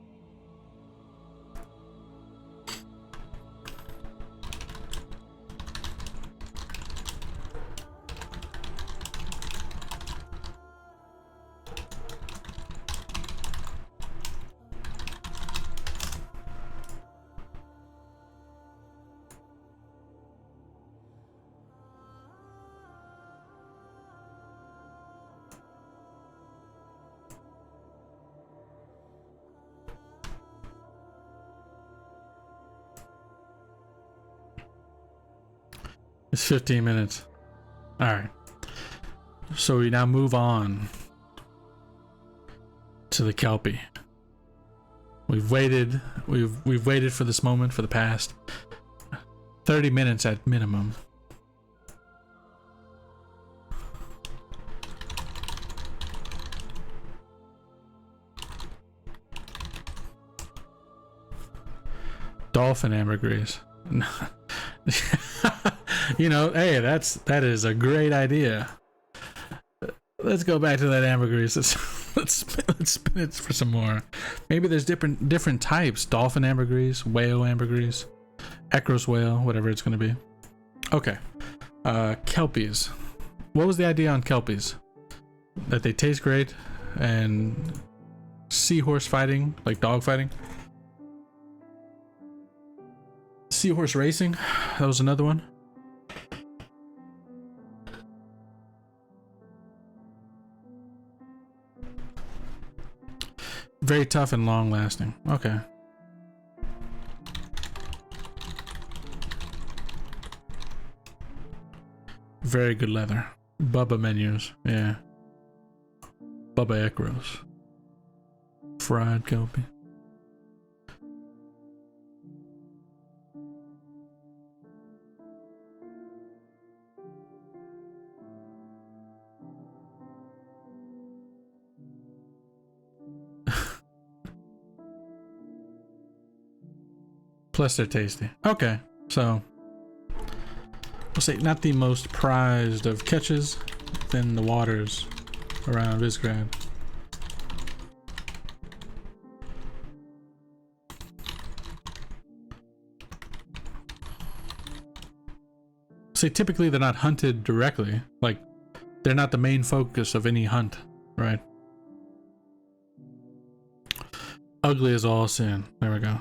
Speaker 1: It's 15 minutes. Alright. So we now move on to the Kelpie. We've waited for this moment for the past 30 minutes at minimum. Dolphin ambergris. You know, hey, that is a great idea. Let's go back to that ambergris. Let's spin it for some more. Maybe there's different types. Dolphin ambergris, whale ambergris, Ekros whale, whatever it's gonna be. Okay. Kelpies. What was the idea on Kelpies? That they taste great and seahorse fighting, like dog fighting. Seahorse racing, that was another one. Very tough and long lasting. Okay. Very good leather. Bubba menus, yeah. Bubba Ekros. Fried Kelpie. Plus they're tasty. Okay, so we'll say not the most prized of catches within the waters around Visegrad. Say typically they're not hunted directly, like they're not the main focus of any hunt, right? Ugly as all sin. There we go.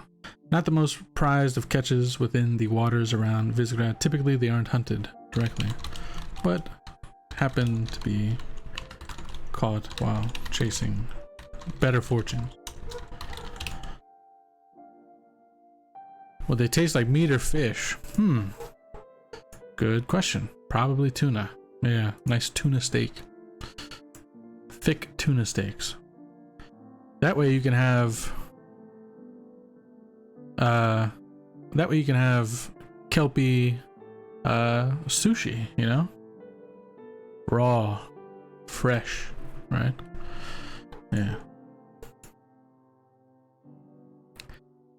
Speaker 1: Not the most prized of catches within the waters around Visegrad. Typically they aren't hunted directly, but happen to be caught while chasing better fortune. Will they taste like meat or fish? Good question. Probably tuna. Yeah, nice tuna steak. Thick tuna steaks. That way you can have Kelpie sushi, you know? Raw, fresh, right? Yeah.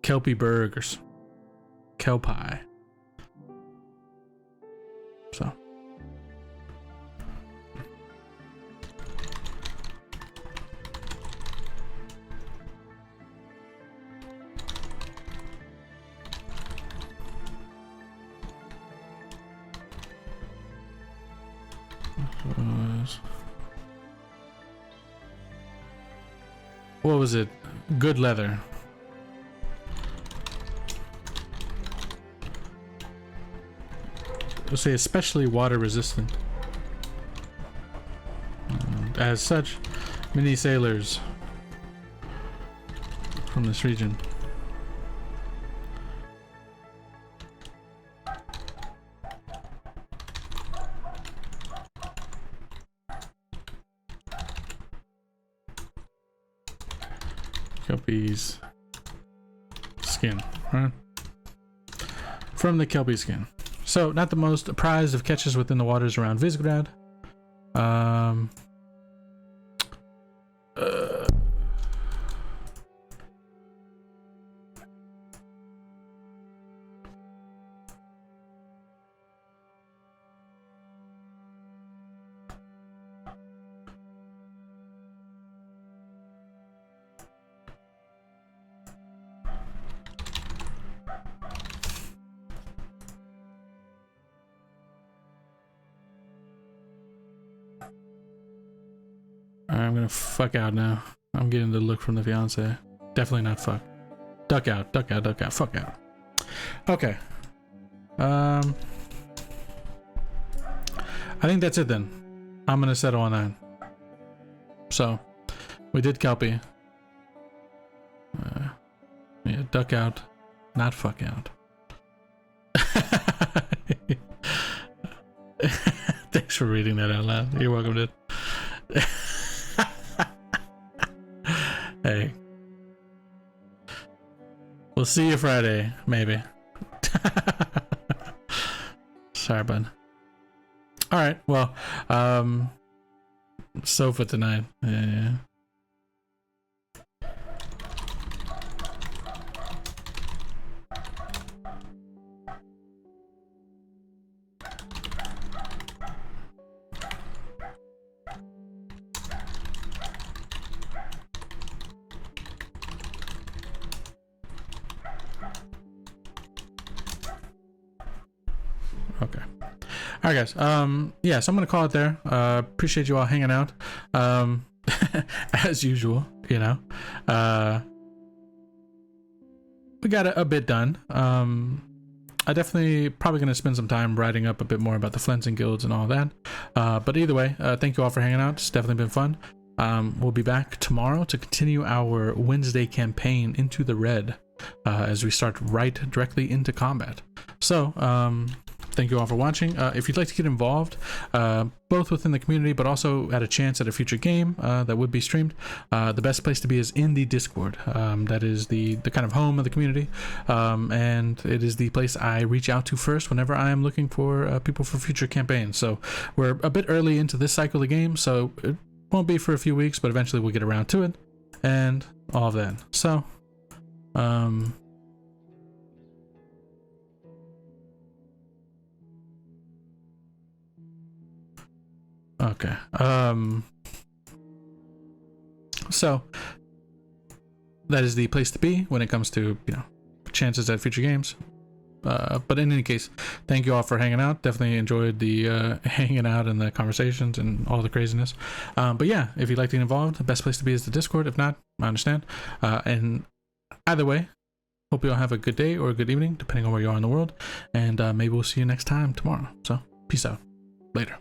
Speaker 1: Kelpie burgers. Kelpie. So. What was it? Good leather. I'll say especially water resistant. As such, many sailors from this region Kelpie's skin, right? From the Kelpie skin. So, not the most prized of catches within the waters around Visegrad. I'm gonna fuck out now. I'm getting the look from the fiance. Definitely not fuck. Duck out, duck out, duck out, fuck out. Okay. I think that's it then. I'm gonna settle on that. So, we did Kelpie. Yeah, duck out, not fuck out. Thanks for reading that out loud. You're welcome, dude. Hey. We'll see you Friday, maybe. Sorry, bud. Alright, well, so for tonight. Yeah. Okay. All right, guys. Yeah, so I'm gonna call it there. Appreciate you all hanging out. As usual, you know. We got a bit done. I definitely probably gonna spend some time writing up a bit more about the Flensing guilds and all that. But either way, thank you all for hanging out. It's definitely been fun. We'll be back tomorrow to continue our Wednesday campaign into the red as we start right directly into combat. So, thank you all for watching. If you'd like to get involved, both within the community, but also at a chance at a future game that would be streamed, the best place to be is in the Discord. That is the kind of home of the community, and it is the place I reach out to first whenever I am looking for people for future campaigns. So we're a bit early into this cycle of the game, so it won't be for a few weeks, but eventually we'll get around to it, and all of that. So, okay. So that is the place to be when it comes to, you know, chances at future games. But in any case, thank you all for hanging out. Definitely enjoyed the hanging out and the conversations and all the craziness. But yeah, if you'd like to get involved, the best place to be is the Discord. If not, I understand. And either way, hope you all have a good day or a good evening, depending on where you are in the world. And maybe we'll see you next time tomorrow. So peace out. Later.